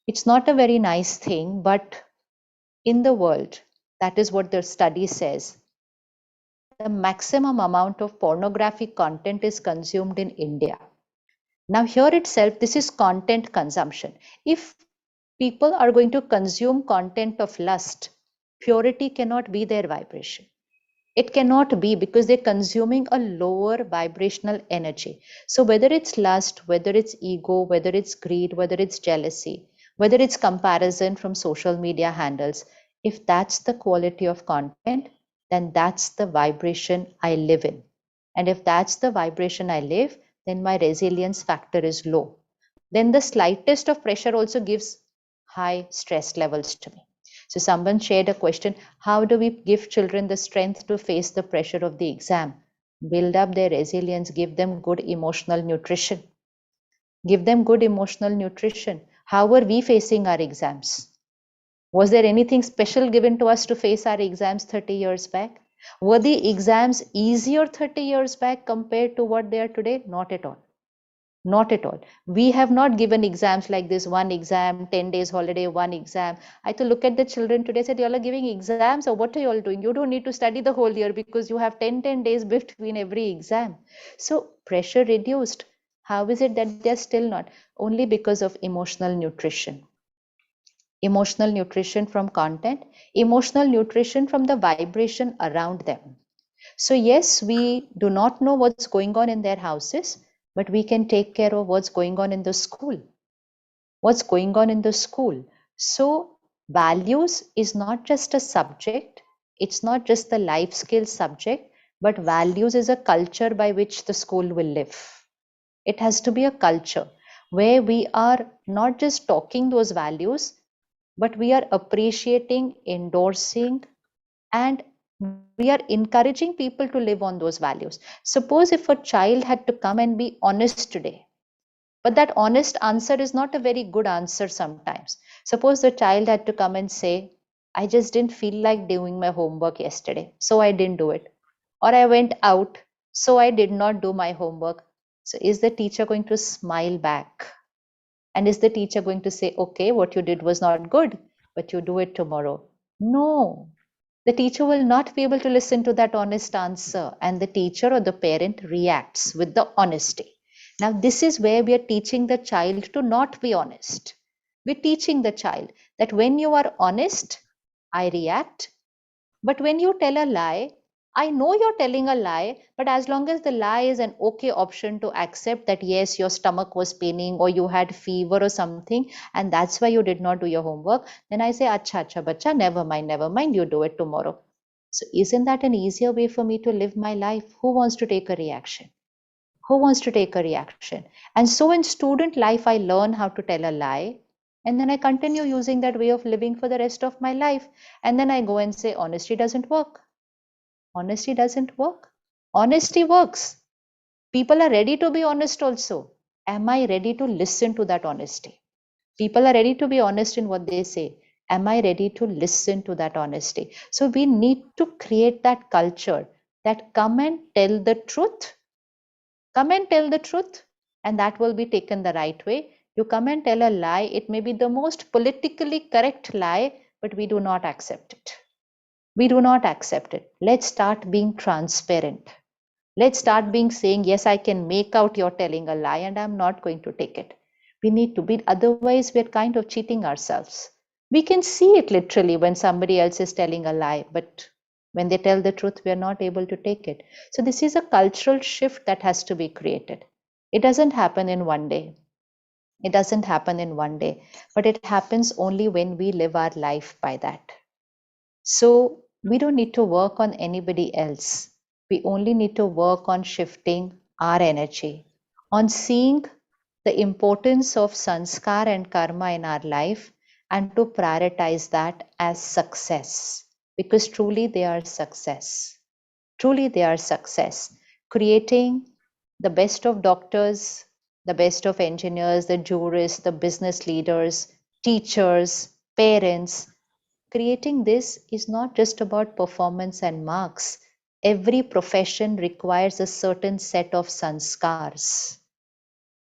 S5: It's not a very nice thing, but in the world, that is what the study says. The maximum amount of pornographic content is consumed in India. Now, here itself, this is content consumption. If people are going to consume content of lust, purity cannot be their vibration. It cannot be, because they're consuming a lower vibrational energy. So whether it's lust, whether it's ego, whether it's greed, whether it's jealousy, whether it's comparison from social media handles, if that's the quality of content, then that's the vibration I live in. And if that's the vibration I live, then my resilience factor is low. Then the slightest of pressure also gives high stress levels to me. So someone shared a question, how do we give children the strength to face the pressure of the exam? Build up their resilience, give them good emotional nutrition. Give them good emotional nutrition. How are we facing our exams? Was there anything special given to us to face our exams 30 years back? Were the exams easier 30 years back compared to what they are today? Not at all. Not at all. We have not given exams like this, one exam, 10 days holiday, one exam. I had to look at the children today, said, you all are giving exams, or what are you all doing? You don't need to study the whole year because you have 10 days between every exam. So pressure reduced. How is it that they're still not? Only because of emotional nutrition. Emotional nutrition from content, emotional nutrition from the vibration around them. So yes, we do not know what's going on in their houses, but we can take care of what's going on in the school. What's going on in the school. So values is not just a subject. It's not just the life skills subject, but values is a culture by which the school will live. It has to be a culture where we are not just talking those values, but we are appreciating, endorsing, and we are encouraging people to live on those values. Suppose if a child had to come and be honest today, but that honest answer is not a very good answer sometimes. Suppose the child had to come and say, I just didn't feel like doing my homework yesterday, so I didn't do it. Or I went out, so I did not do my homework. So is the teacher going to smile back? And is the teacher going to say, okay, what you did was not good, but you do it tomorrow? No. The teacher will not be able to listen to that honest answer, and the teacher or the parent reacts with the honesty. Now, this is where we are teaching the child to not be honest. We're teaching the child that when you are honest, I react. But when you tell a lie, I know you're telling a lie, but as long as the lie is an okay option to accept that, yes, your stomach was paining or you had fever or something, and that's why you did not do your homework, then I say, acha, acha, bacha, never mind, you do it tomorrow. So isn't that an easier way for me to live my life? Who wants to take a reaction? Who wants to take a reaction? And so in student life, I learn how to tell a lie. And then I continue using that way of living for the rest of my life. And then I go and say, honesty doesn't work. Honesty doesn't work. Honesty works. People are ready to be honest also. Am I ready to listen to that honesty? People are ready to be honest in what they say. Am I ready to listen to that honesty? So we need to create that culture that come and tell the truth. Come and tell the truth, and that will be taken the right way. You come and tell a lie, it may be the most politically correct lie, but we do not accept it. We do not accept it. Let's start being transparent. Let's start being saying, yes, I can make out you're telling a lie and I'm not going to take it. We need to be, otherwise we're kind of cheating ourselves. We can see it literally when somebody else is telling a lie, but when they tell the truth, we are not able to take it. So this is a cultural shift that has to be created. It doesn't happen in one day. It doesn't happen in one day, but it happens only when we live our life by that. So we don't need to work on anybody else. We only need to work on shifting our energy, on seeing the importance of sanskar and karma in our life, and to prioritize that as success, because truly they are success. Truly they are success. Creating the best of doctors, the best of engineers, the jurists, the business leaders, teachers, parents. Creating this is not just about performance and marks. Every profession requires a certain set of sanskars.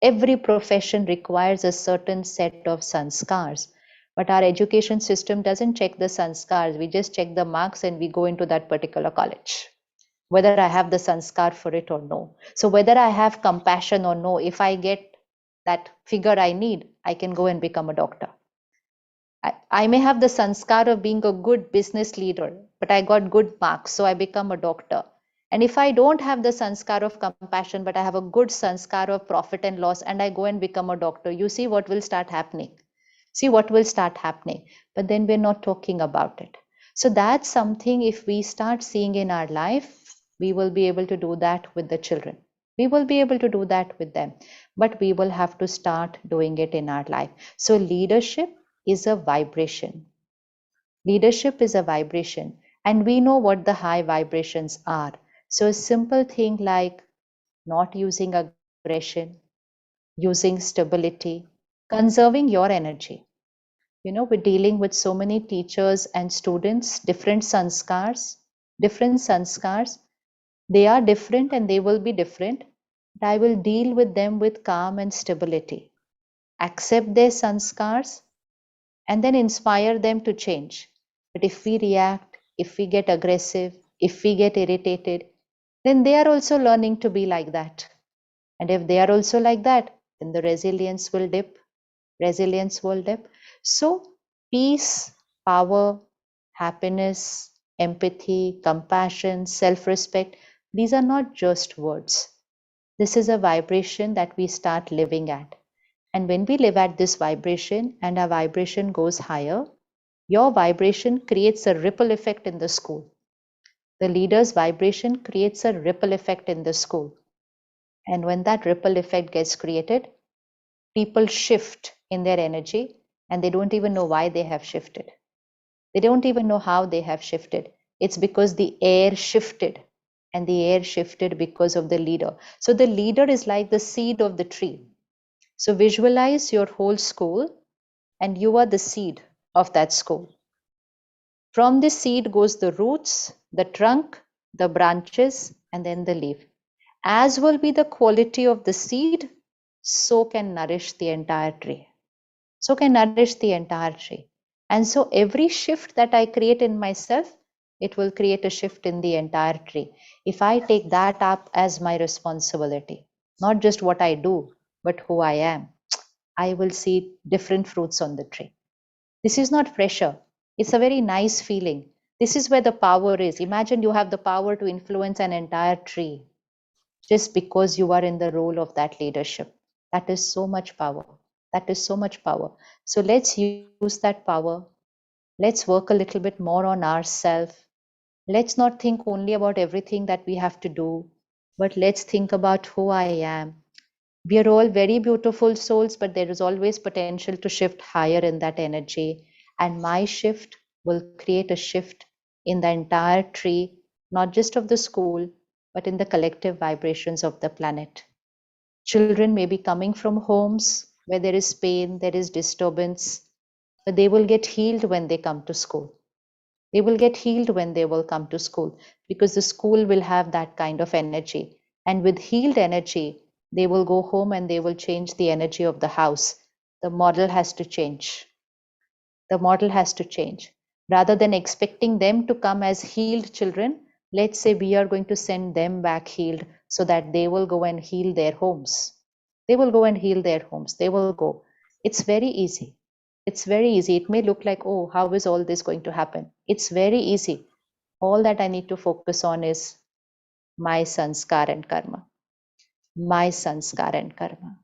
S5: Every profession requires a certain set of sanskars. But our education system doesn't check the sanskars. We just check the marks and we go into that particular college, whether I have the sanskar for it or no. So whether I have compassion or no, if I get that figure I need, I can go and become a doctor. I may have the sanskar of being a good business leader, but I got good marks, so I become a doctor. And if I don't have the sanskar of compassion, but I have a good sanskar of profit and loss, and I go and become a doctor, you see what will start happening. See what will start happening. But then we're not talking about it. So that's something, if we start seeing in our life, we will be able to do that with the children. We will be able to do that with them. But we will have to start doing it in our life. So leadership is a vibration. Leadership is a vibration, and we know what the high vibrations are. So a simple thing like not using aggression, using stability, conserving your energy. We're dealing with so many teachers and students, different sanskars, They are different and they will be different. But I will deal with them with calm and stability. Accept their sanskars and then inspire them to change. But if we react, if we get aggressive, if we get irritated, then they are also learning to be like that. And if they are also like that, then the resilience will dip. So peace, power, happiness, empathy, compassion, self-respect, these are not just words. This is a vibration that we start living at. And when we live at this vibration and our vibration goes higher, your vibration creates a ripple effect in the school. The leader's vibration creates a ripple effect in the school. And when that ripple effect gets created, people shift in their energy and they don't even know why they have shifted. They don't even know how they have shifted. It's because the air shifted, and the air shifted because of the leader. So the leader is like the seed of the tree. So visualize your whole school and you are the seed of that school. From the seed goes the roots, the trunk, the branches, and then the leaf. As will be the quality of the seed, so can nourish the entire tree. So can nourish the entire tree. And so every shift that I create in myself, it will create a shift in the entire tree. If I take that up as my responsibility, not just what I do, but who I am, I will see different fruits on the tree. This is not pressure. It's a very nice feeling. This is where the power is. Imagine you have the power to influence an entire tree just because you are in the role of that leadership. That is so much power. That is so much power. So let's use that power. Let's work a little bit more on ourselves. Let's not think only about everything that we have to do, but let's think about who I am. We are all very beautiful souls, but there is always potential to shift higher in that energy. And my shift will create a shift in the entire tree, not just of the school, but in the collective vibrations of the planet. Children may be coming from homes where there is pain, there is disturbance, but they will get healed when they come to school. They will get healed when they will come to school because the school will have that kind of energy. And with healed energy, they will go home and they will change the energy of the house. The model has to change. The model has to change. Rather than expecting them to come as healed children, let's say we are going to send them back healed so that they will go and heal their homes. They will go and heal their homes. They will go. It's very easy. It's very easy. It may look like, oh, how is all this going to happen? It's very easy. All that I need to focus on is my sanskar and karma. My sanskar and karma.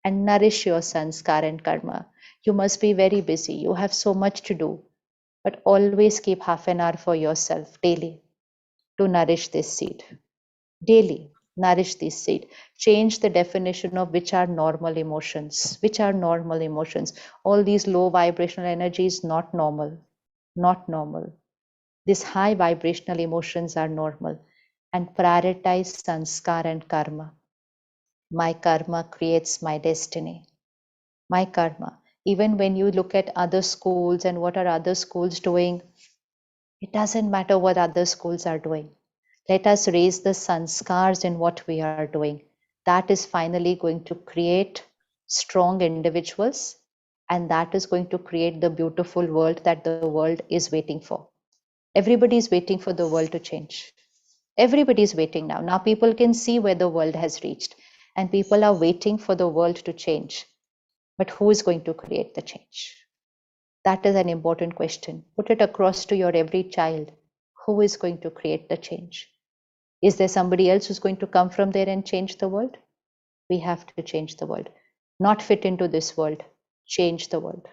S5: And nourish your sanskar and karma. You must be very busy. You have so much to do. But always keep half an hour for yourself daily to nourish this seed. Daily, nourish this seed. Change the definition of which are normal emotions. Which are normal emotions. All these low vibrational energies, not normal. Not normal. These high vibrational emotions are normal. And prioritize sanskar and karma. My karma creates my destiny. My karma. Even when you look at other schools and what are other schools doing, it doesn't matter what other schools are doing. Let us raise the sanskars in what we are doing. That is finally going to create strong individuals, and that is going to create the beautiful world that the world is waiting for. Everybody is waiting for the world to change. Everybody is waiting now. Now people can see where the world has reached, and people are waiting for the world to change. But who is going to create the change? That is an important question. Put it across to your every child. Who is going to create the change? Is there somebody else who's going to come from there and change the world? We have to change the world. Not fit into this world, change the world.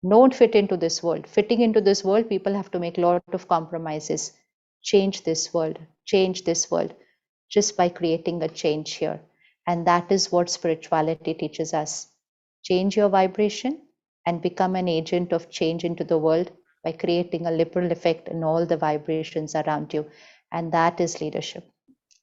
S5: Don't fit into this world. Fitting into this world, people have to make a lot of compromises. Change this world, just by creating a change here. And that is what spirituality teaches us. Change your vibration and become an agent of change into the world by creating a ripple effect in all the vibrations around you. And that is leadership.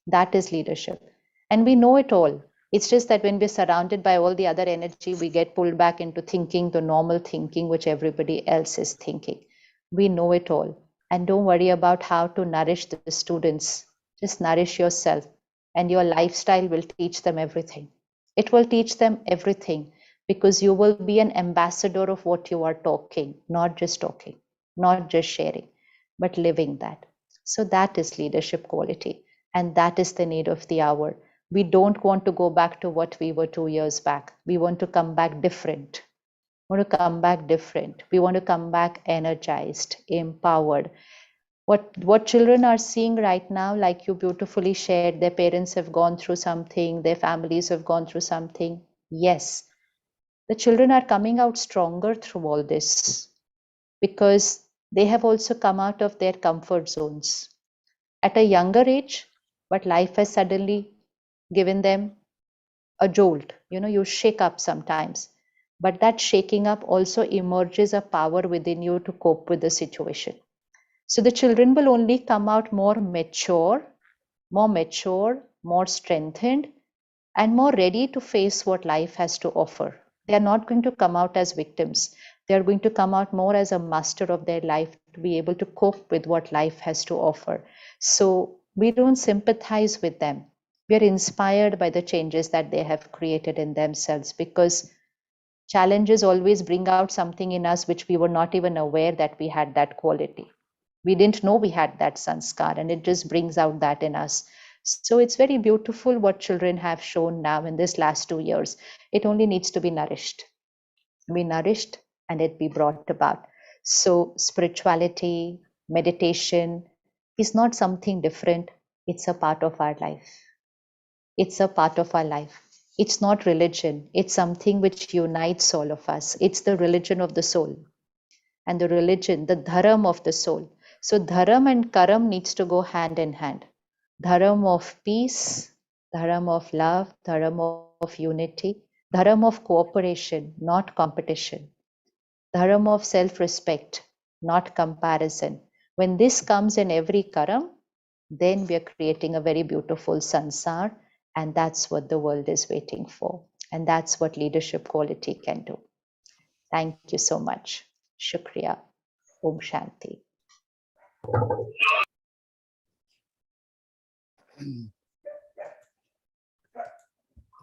S5: That is leadership. And we know it all. It's just that when we're surrounded by all the other energy, we get pulled back into thinking the normal thinking, which everybody else is thinking. We know it all. And don't worry about how to nourish the students. Just nourish yourself, and your lifestyle will teach them everything. It will teach them everything, because you will be an ambassador of what you are talking, not just sharing, but living that. So that is leadership quality. And that is the need of the hour. We don't want to go back to what we were 2 years back. We want to come back different. We want to come back different. We want to come back energized, empowered. What children are seeing right now, like you beautifully shared, their parents have gone through something, their families have gone through something. Yes, the children are coming out stronger through all this, because they have also come out of their comfort zones at a younger age, but life has suddenly given them a jolt. You shake up sometimes, but that shaking up also emerges a power within you to cope with the situation. So the children will only come out more mature, more strengthened, and more ready to face what life has to offer. They are not going to come out as victims. They are going to come out more as a master of their life, to be able to cope with what life has to offer. So we don't sympathize with them. We are inspired by the changes that they have created in themselves, because challenges always bring out something in us which we were not even aware that we had that quality. We didn't know we had that sanskar, and it just brings out that in us. So it's very beautiful what children have shown now in this last 2 years. It only needs to be nourished. Be nourished and it be brought about. So spirituality, meditation is not something different. It's a part of our life. It's a part of our life. It's not religion. It's something which unites all of us. It's the religion of the soul. And the religion, the dharam of the soul. So dharam and karam needs to go hand in hand. Dharam of peace, dharam of love, dharam of unity, dharam of cooperation, not competition. Dharam of self-respect, not comparison. When this comes in every karam, then we are creating a very beautiful sansar, and that's what the world is waiting for. And that's what leadership quality can do. Thank you so much. Shukriya. Om Shanti.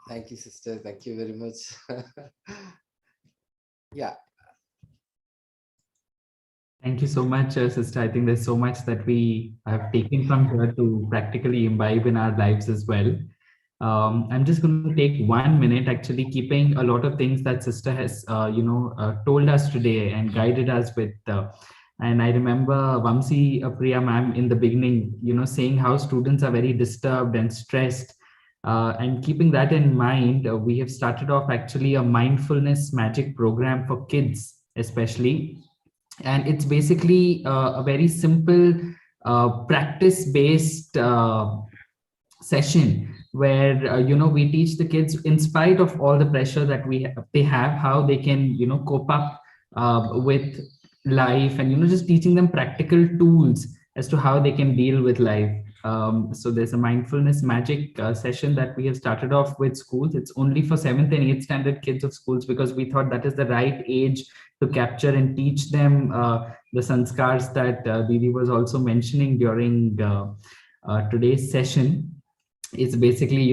S3: Thank you, sister. Thank you very much. Yeah.
S15: Thank you so much, sister. I think there's so much that we have taken from here to practically imbibe in our lives as well. I'm just going to take 1 minute, actually keeping a lot of things that sister has, told us today and guided us with. And I remember Vamsi Priya ma'am in the beginning, saying how students are very disturbed and stressed. And keeping that in mind, we have started off actually a mindfulness magic program for kids, especially. And it's basically a very simple practice-based session where we teach the kids, in spite of all the pressure that they have, how they can cope up with life, and just teaching them practical tools as to how they can deal with life. So there's a mindfulness magic session that we have started off with schools. It's only for 7th and 8th standard kids of schools, because we thought that is the right age to capture and teach them the sanskars that Didi was also mentioning during today's session. It's basically,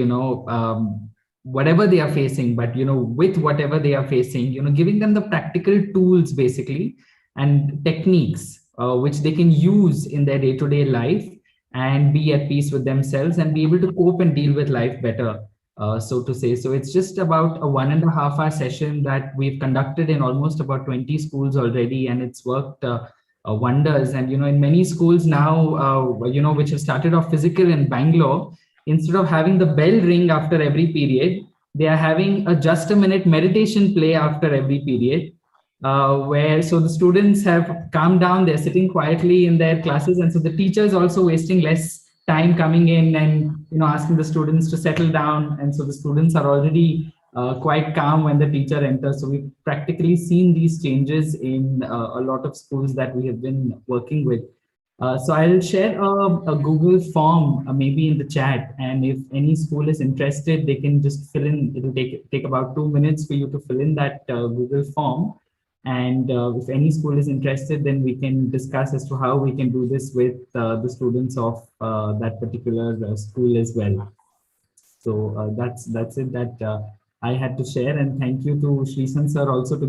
S15: whatever they are facing, but, with whatever they are facing, giving them the practical tools basically and techniques which they can use in their day-to-day life and be at peace with themselves and be able to cope and deal with life better, so to say. So it's just about a 1.5 hour session that we've conducted in almost about 20 schools already, and it's worked wonders. And in many schools now, which have started off physical in Bangalore, instead of having the bell ring after every period, they are having a just a minute meditation play after every period, where so the students have calmed down, they're sitting quietly in their classes, and so the teacher is also wasting less time coming in and asking the students to settle down, and so the students are already quite calm when the teacher enters. So we've practically seen these changes in a lot of schools that we have been working with. So I'll share a Google form maybe in the chat, and if any school is interested, they can just fill in. It'll take about 2 minutes for you to fill in that Google form. And if any school is interested, then we can discuss as to how we can do this with the students of that particular school as well. So that's it that I had to share, and thank you to Srisan sir also to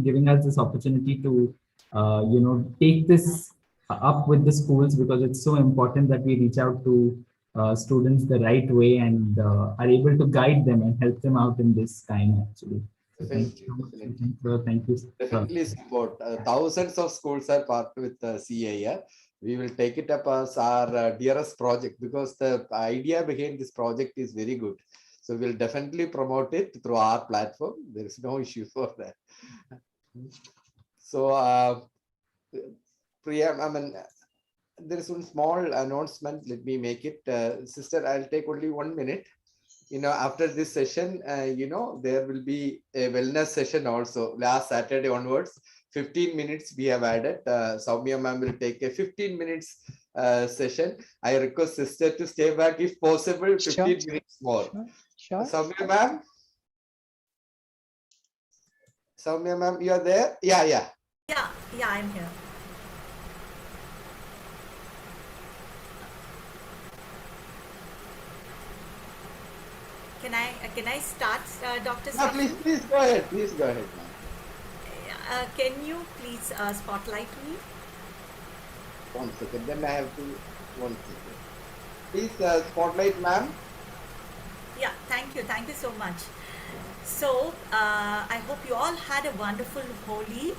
S15: giving us this opportunity to take this up with the schools, because it's so important that we reach out to students the right way and are able to guide them and help them out in this time actually. So thank you. Thank you.
S3: Definitely support. Thousands of schools are part with CEIR. We will take it up as our dearest project, because the idea behind this project is very good. So we'll definitely promote it through our platform. There is no issue for that. So, Priya, I mean, there is one small announcement. Let me make it. Sister, I'll take only 1 minute. After this session, there will be a wellness session also. Last Saturday onwards, 15 minutes we have added. Soumya ma'am will take a 15 minutes session. I request sister to stay back if possible, 15 minutes more.
S5: Sure.
S3: Soumya ma'am? Soumya ma'am, you are there? Yeah,
S7: I'm here. Can I start, Dr.
S3: No, please go ahead. Please go ahead, ma'am.
S7: Can you please spotlight me?
S3: 1 second. Then I have to 1 second. Please spotlight, ma'am.
S7: Yeah, thank you so much. So I hope you all had a wonderful Holi,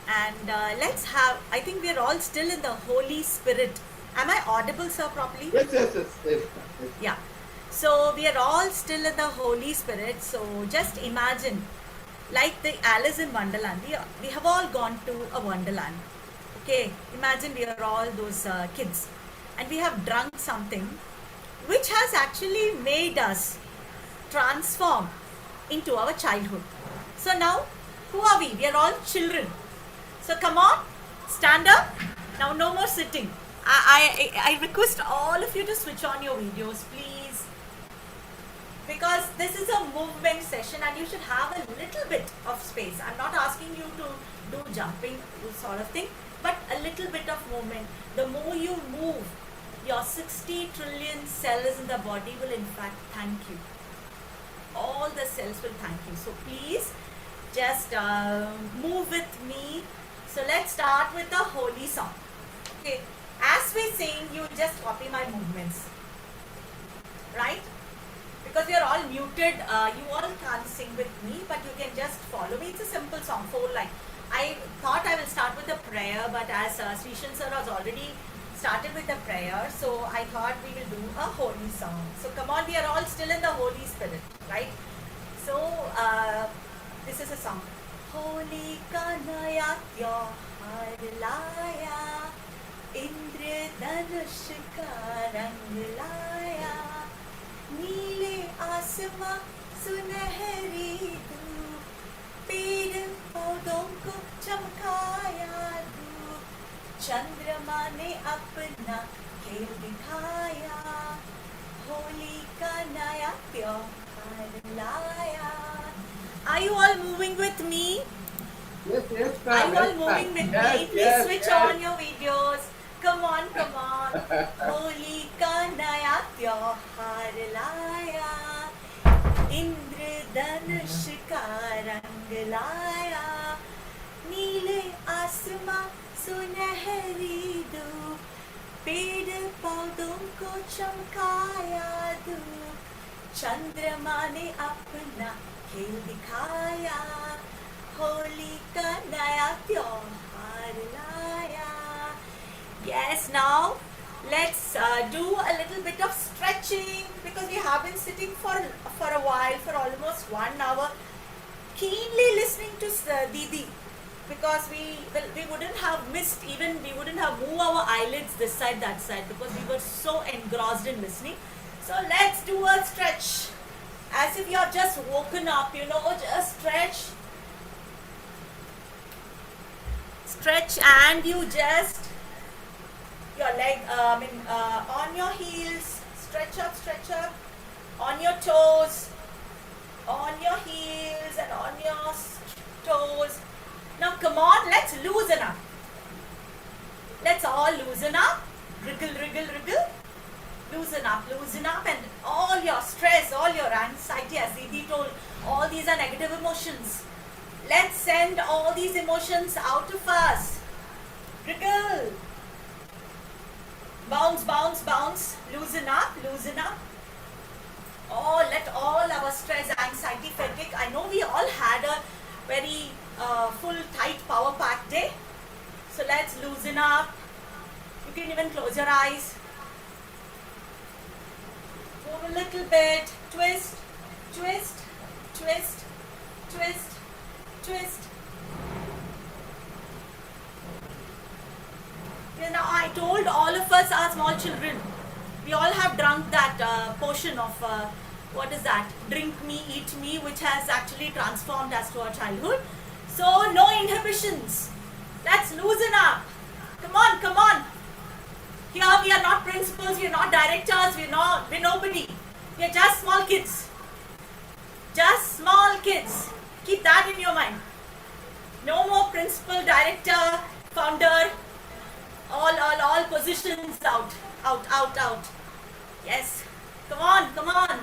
S7: and I think we're all still in the Holy Spirit. Am I audible, sir, properly?
S3: Yes.
S7: Yeah. So we are all still in the Holy Spirit. So just imagine, like the Alice in Wonderland, we have all gone to a Wonderland. Okay, imagine we are all those kids, and we have drunk something which has actually made us transform into our childhood. So now, who are we? We are all children. So come on, stand up. Now no more sitting. I request all of you to switch on your videos, please. Because this is a movement session and you should have a little bit of space. I'm not asking you to do jumping sort of thing, but a little bit of movement. The more you move, your 60 trillion cells in the body will in fact thank you. All the cells will thank you. So please just move with me. So let's start with the holy song. Okay, as we sing, you just copy my movements, right? Because we are all muted, you all can't sing with me, but you can just follow me. It's a simple song, 4 lines. I thought I will start with the prayer, but as Srishan sir has already started with the prayer, so I thought we will do a holy song. So come on, we are all still in the Holy Spirit, right? So this is a song. Holy Kanaya Tyohar Laya, Indra Dhanush ka rang laya, नीले आसमां सुनहरी धूप, पेड़ पौधों को चमकाया धूप, चंद्रमा ने अपना खेल दिखाया, होली का नया त्योहार लाया. Are you all moving with me?
S3: Yes.
S7: Are you all moving with me? Please switch on your videos. Come on. Holi का नया त्योहार लाया, इंद्रधनुष का रंग लाया, नीले आसमां सुनहरी धूप, पेड़ पौधों को चमकाया धूप, चंद्रमा ने अपना खेल दिखाया, होली का नया त्योहार लाया. Yes, now let's do a little bit of stretching because we have been sitting for a while, for almost 1 hour, keenly listening to Didi, because we wouldn't have missed, even we wouldn't have moved our eyelids this side, that side, because we were so engrossed in listening. So let's do a stretch as if you have just woken up, just stretch and you just, your leg, on your heels, stretch up, on your toes, on your heels and on your toes. Now come on, let's loosen up. Let's all loosen up. Wriggle. Loosen up, and all your stress, all your anxiety, as Didi told, all these are negative emotions. Let's send all these emotions out of us. Wriggle. Bounce. Loosen up. Oh, let all our stress, anxiety, fatigue. I know we all had a very full, tight, power-packed day. So let's loosen up. You can even close your eyes. Move a little bit. Twist. Now I told all of us are small children. We all have drunk that portion of, what is that? Drink me, eat me, which has actually transformed us to our childhood. So no inhibitions. Let's loosen up. Come on. Here we are not principals, we are not directors, we're nobody. We are just small kids. Keep that in your mind. No more principal, director, founder, all positions out. Yes. Come on.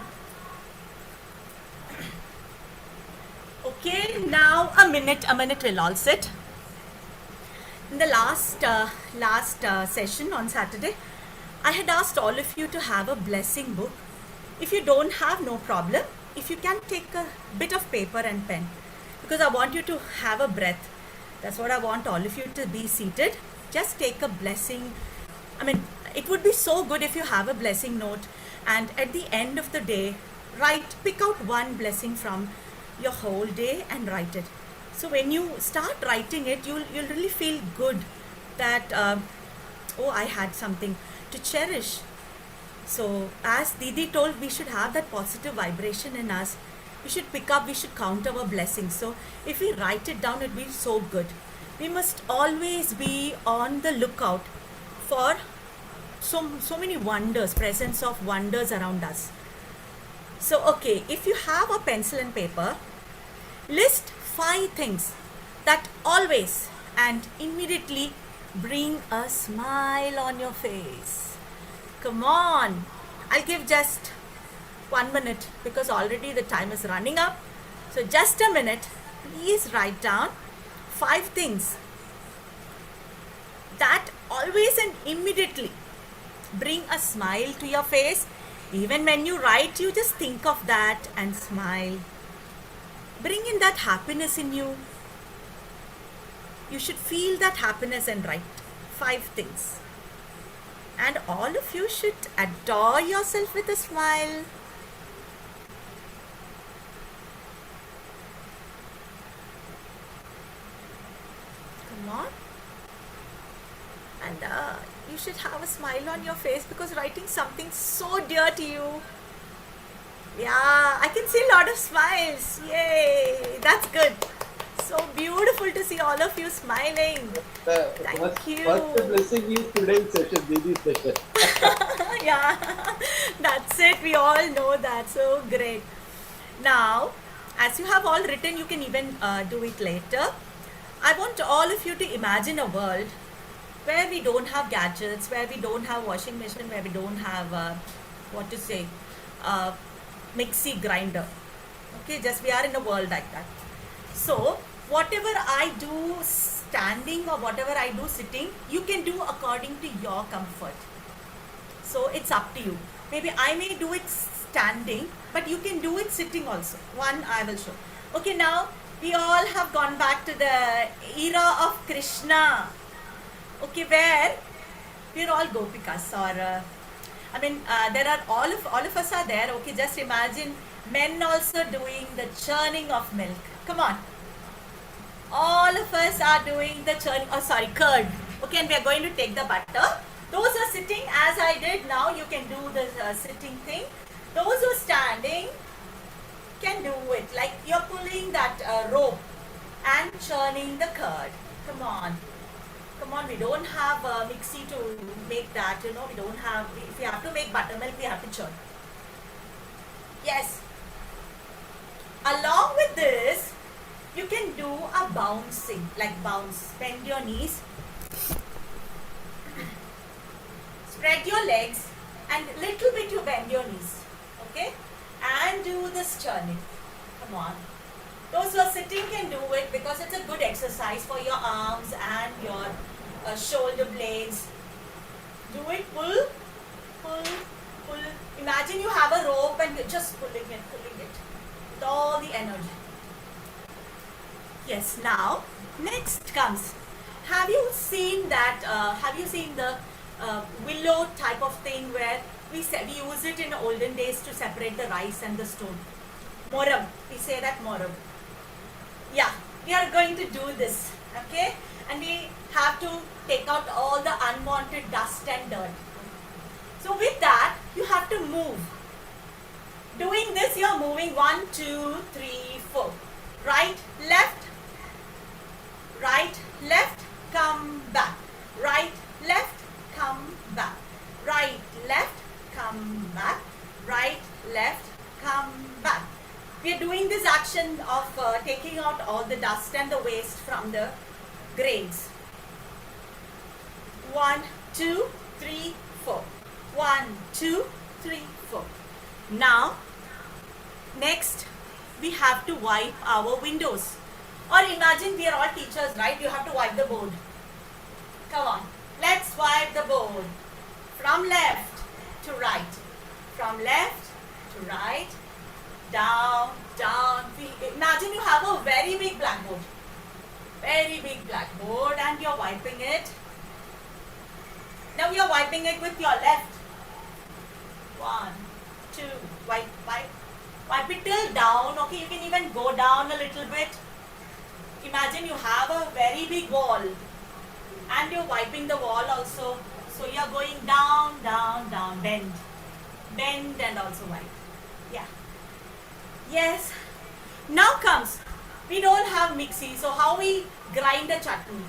S7: Okay, now a minute we'll all sit. In the last session on Saturday, I had asked all of you to have a blessing book. If you don't have, no problem. If you can, take a bit of paper and pen, because I want you to have a breath. That's what I want all of you to be seated. Just take a blessing. It would be so good if you have a blessing note, and at the end of the day, pick out one blessing from your whole day and write it. So when you start writing it, you'll really feel good that, I had something to cherish. So as Didi told, we should have that positive vibration in us. We should count our blessings. So if we write it down, it'll be so good. We must always be on the lookout for so many wonders, presence of wonders around us. So, okay, if you have a pencil and paper, list 5 things that always and immediately bring a smile on your face. Come on. I'll give just 1 minute because already the time is running up. So just a minute. Please write down 5 things that always and immediately bring a smile to your face. Even when you write, you just think of that and smile. Bring in that happiness in you. You should feel that happiness and write 5 things. And all of you should adore yourself with a smile. Come on. And you should have a smile on your face because writing something so dear to you. Yeah, I can see a lot of smiles. Yay, that's good. So beautiful to see all of you smiling. Thank you.
S3: First blessing is today's session, Didi's session.
S7: Yeah, that's it. We all know that. So great. Now, as you have all written, you can even do it later. I want all of you to imagine a world where we don't have gadgets, where we don't have washing machine, where we don't have, mixie grinder. Okay, just we are in a world like that. So, whatever I do standing or whatever I do sitting, you can do according to your comfort. So, it's up to you. Maybe I may do it standing, but you can do it sitting also. One I will show. Okay, now we all have gone back to the era of Krishna. Okay, where we're all gopikas, or there are all of us are there. Okay, just imagine men also doing the churning of milk. Come on, all of us are doing the churning. Oh, sorry, curd. Okay, and we are going to take the butter. Those who are sitting, as I did now, you can do the sitting thing. Those who are standing can do it, like you're pulling that rope and churning the curd. Come on. Come on, we don't have a mixie to make that, we don't have, if we have to make buttermilk, we have to churn. Yes. Along with this, you can do a bouncing, like bounce, bend your knees, spread your legs, and little bit you bend your knees, okay? And do this churning. Come on. Those who are sitting can do it because it's a good exercise for your arms and your shoulder blades. Do it, pull, pull, pull. Imagine you have a rope and you're just pulling it with all the energy. Yes, now, next comes, have you seen that, have you seen the willow type of thing where we use it in olden days to separate the rice and the stone? Moram, we say that moram. Yeah, we are going to do this, okay? And we have to take out all the unwanted dust and dirt. So with that, you have to move. Doing this, you are moving 1, 2, 3, 4. Right, left, come back. Right, left, come back. Right, left, come back. Right, left, come back. We are doing this action of taking out all the dust and the waste from the grains. 1, 2, 3, 4. 1, 2, 3, 4. Now, next, we have to wipe our windows. Or imagine we are all teachers, right? You have to wipe the board. Come on, let's wipe the board. From left to right. From left to right. Down, down. Imagine you have a very big blackboard. Very big blackboard and you're wiping it. Now you're wiping it with your left. 1, 2, wipe, wipe. Wipe it till down. Okay, you can even go down a little bit. Imagine you have a very big wall and you're wiping the wall also. So you're going down, down, down, bend. Bend and also wipe. Yeah. Yes. Now comes, we don't have mixie, so how we grind a chutney?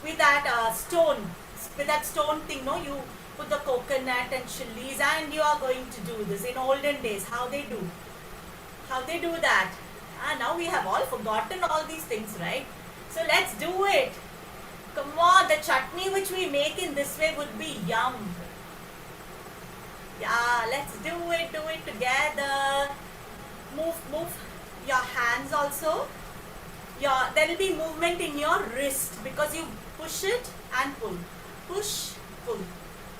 S7: With that stone thing, no? You put the coconut and chilies and you are going to do this. In olden days, how they do? How they do that? Now we have all forgotten all these things, right? So let's do it. Come on, the chutney which we make in this way would be yum. Yeah, let's do it together. Move your hands also. There will be movement in your wrist because you push it and pull. Push, pull.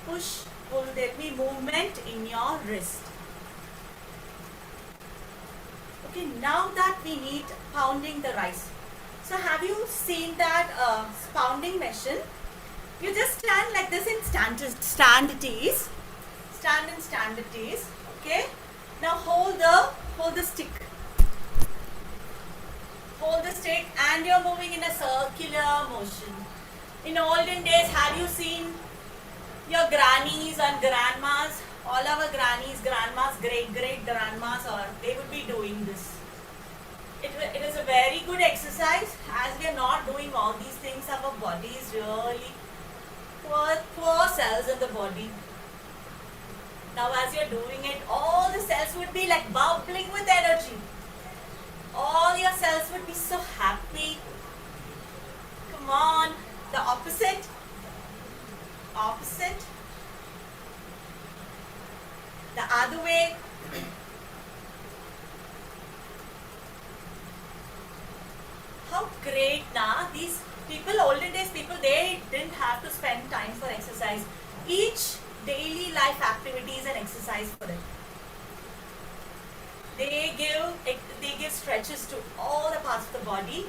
S7: Push, pull. There will be movement in your wrist. Okay, now that we need pounding the rice. So have you seen that pounding machine? You just stand like this in stand it is. Stand and stand it is. Okay. Now hold the stick. Hold the stick and you're moving in a circular motion. In olden days, have you seen your grannies and grandmas? All our grannies, grandmas, great grandmas, or they would be doing this. It is a very good exercise. As we are not doing all these things, our body is really poor cells in the body. Now as you're doing it, all the cells would be like bubbling with energy. All your cells would be so happy. Come on, the opposite. Opposite. The other way. How great now. These people, olden days people, they didn't have to spend time for exercise. Each daily life activity is an exercise for them. They give stretches to all the parts of the body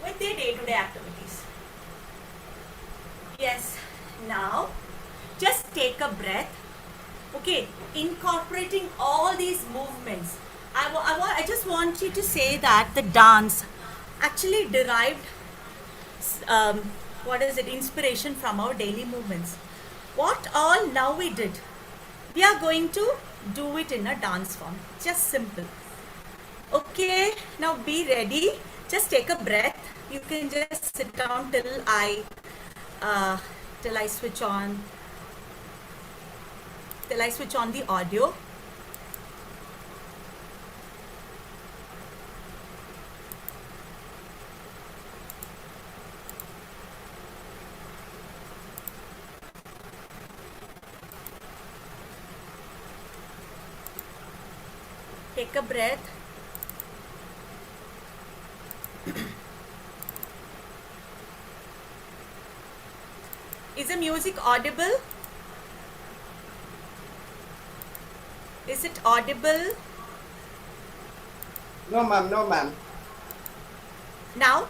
S7: with their day-to-day activities. Yes, now just take a breath. Okay, incorporating all these movements. I just want you to say that the dance actually derived what is it, inspiration from our daily movements. What all now we did, we are going to do it in a dance form, just simple. Okay, now be ready, just take a breath. You can just sit down till I switch on the audio. Take a breath. Is the music audible? Is it audible?
S3: No, ma'am. No, ma'am.
S7: Now?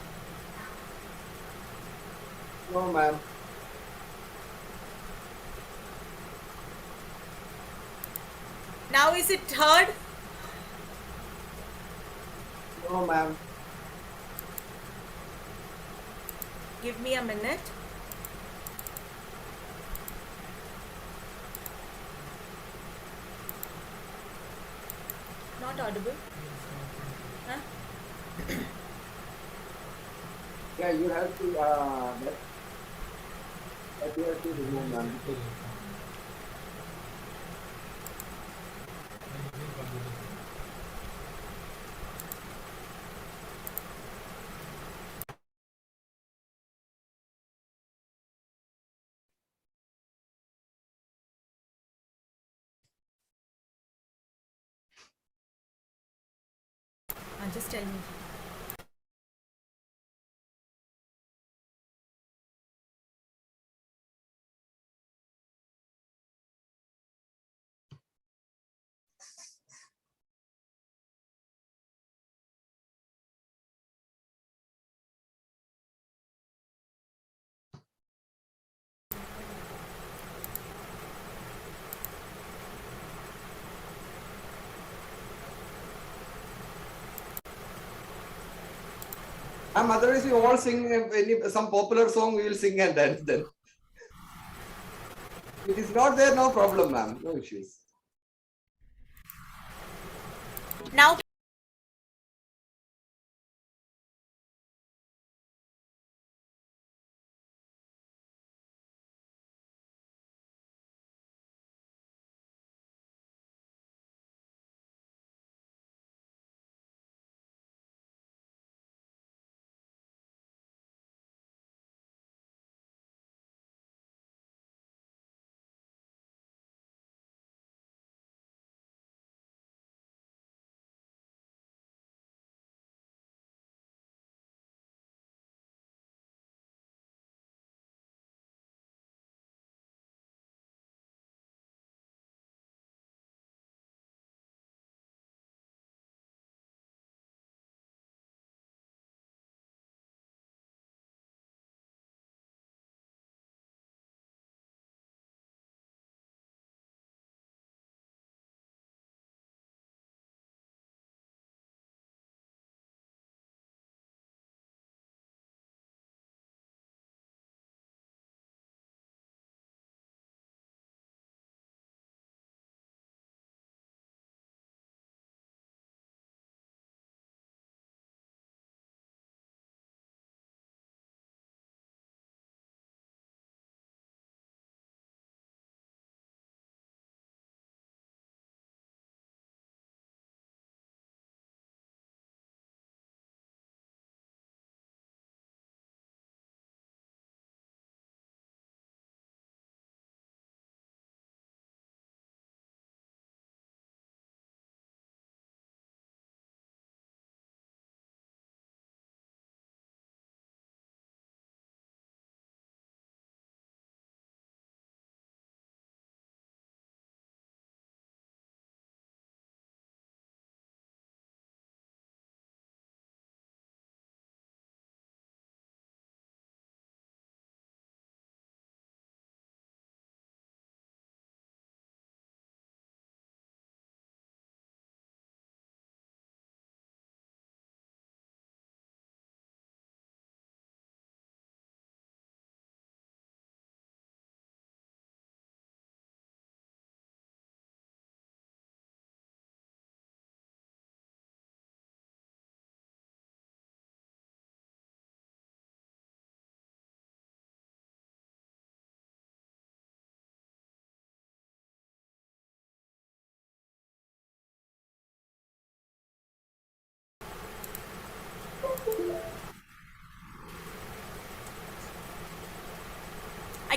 S3: No, ma'am.
S7: Now is it heard?
S3: No, ma'am.
S7: Give me a minute. Not audible? Huh?
S3: Yeah, you have to, that you have to remove, ma'am.
S7: Just tell me.
S3: Otherwise, we all sing some popular song, we will sing and dance then. It is not there, no problem, ma'am. No issues.
S7: Now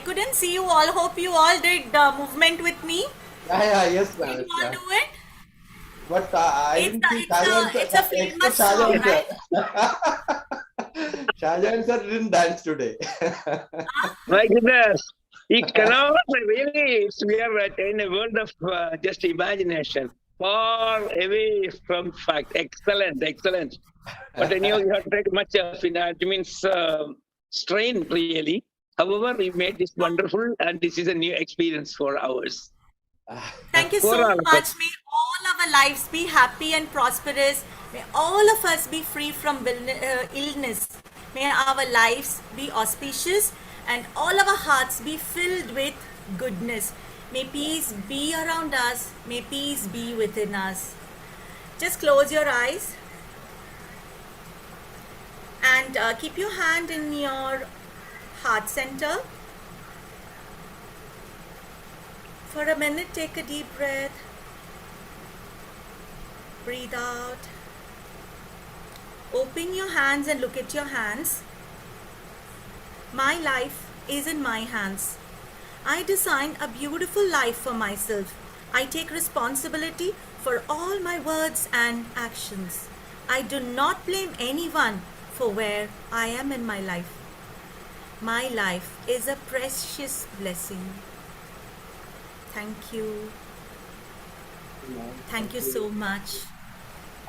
S7: couldn't see you all. Hope you all did movement with me.
S3: Yes,
S7: Did
S3: ma'am.
S7: you all do it?
S3: But I didn't see Shahjahan sir,
S7: It's a famous
S3: except
S7: song,
S3: Shahjahan sir.
S7: right?
S3: Shahjahan sir didn't dance today.
S16: My goodness, it cannot really. We are in a world of just imagination, far away from fact. Excellent, excellent. But anyhow, you have to take much of it means strain really. However, we made this wonderful, and this is a new experience for ours.
S7: Thank you
S16: For
S7: so
S16: all of
S7: much.
S16: us.
S7: May all our lives be happy and prosperous. May all of us be free from illness. May our lives be auspicious and all our hearts be filled with goodness. May peace be around us. May peace be within us. Just close your eyes and keep your hand in your heart center. For a minute, take a deep breath. Breathe out. Open your hands and look at your hands. My life is in my hands. I design a beautiful life for myself. I take responsibility for all my words and actions. I do not blame anyone for where I am in my life. My life is a precious blessing. Thank you. Thank you so much.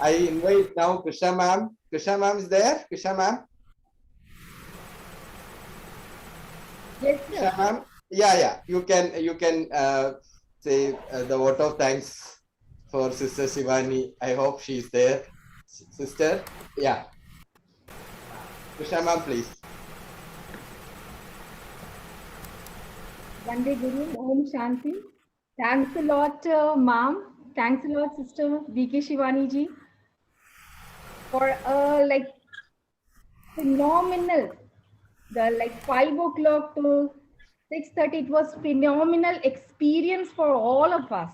S3: I invite now Krishna ma'am. Krishna ma'am is there? Krishna ma'am?
S11: Yes,
S3: Krishna ma'am? Yeah. You can say the vote of thanks for Sister Shivani. I hope she is there. Sister? Yeah. Krishna ma'am, please.
S11: Vande Guru, Om Shanti. Thanks a lot, ma'am. Thanks a lot, Sister B.K. Shivani ji, for like phenomenal. The like 5 o'clock to 6:30. It was phenomenal experience for all of us,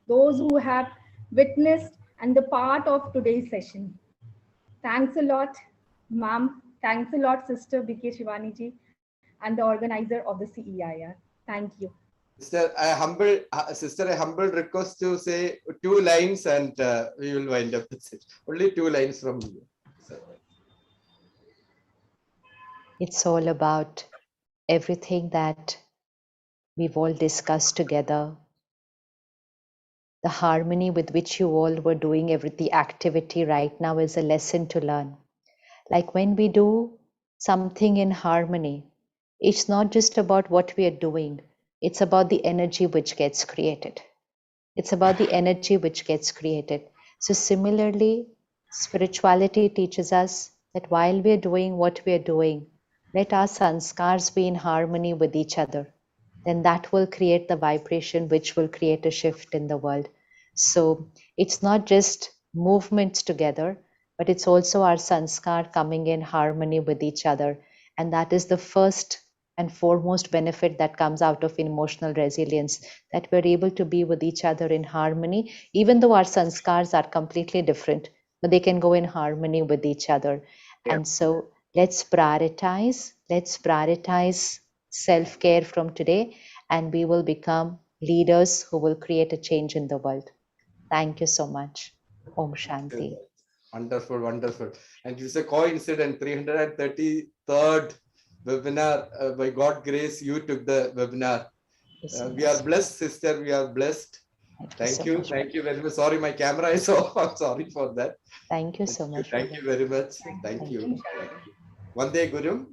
S11: those who have witnessed and the part of today's session. Thanks a lot, ma'am. Thanks a lot, Sister B.K. Shivani ji, and the organizer of the CEIR. Thank you.
S3: Sister, a humble request to say 2 lines and we will wind up with it. Only 2 lines from you.
S5: It's all about everything that we've all discussed together. The harmony with which you all were doing the activity right now is a lesson to learn. Like when we do something in harmony, it's not just about what we are doing, it's about the energy which gets created. It's about the energy which gets created. So similarly, spirituality teaches us that while we are doing what we are doing, let our sanskars be in harmony with each other. Then that will create the vibration which will create a shift in the world. So it's not just movements together, but it's also our sanskar coming in harmony with each other. And that is the first and foremost benefit that comes out of emotional resilience, that we're able to be with each other in harmony, even though our sanskars are completely different, but they can go in harmony with each other.
S16: Yeah.
S5: And so let's prioritize self-care from today, and we will become leaders who will create a change in the world. Thank you so much. Om Shanti.
S3: Wonderful. And it's a coincidence, 333rd webinar. By God's grace, you took the webinar. We are blessed, sister. We are blessed. Thank you. Thank you very much. Sorry, my camera is off. I'm sorry for that.
S5: Thank you so much.
S3: Thank you very much. Thank you. Vande Gurum.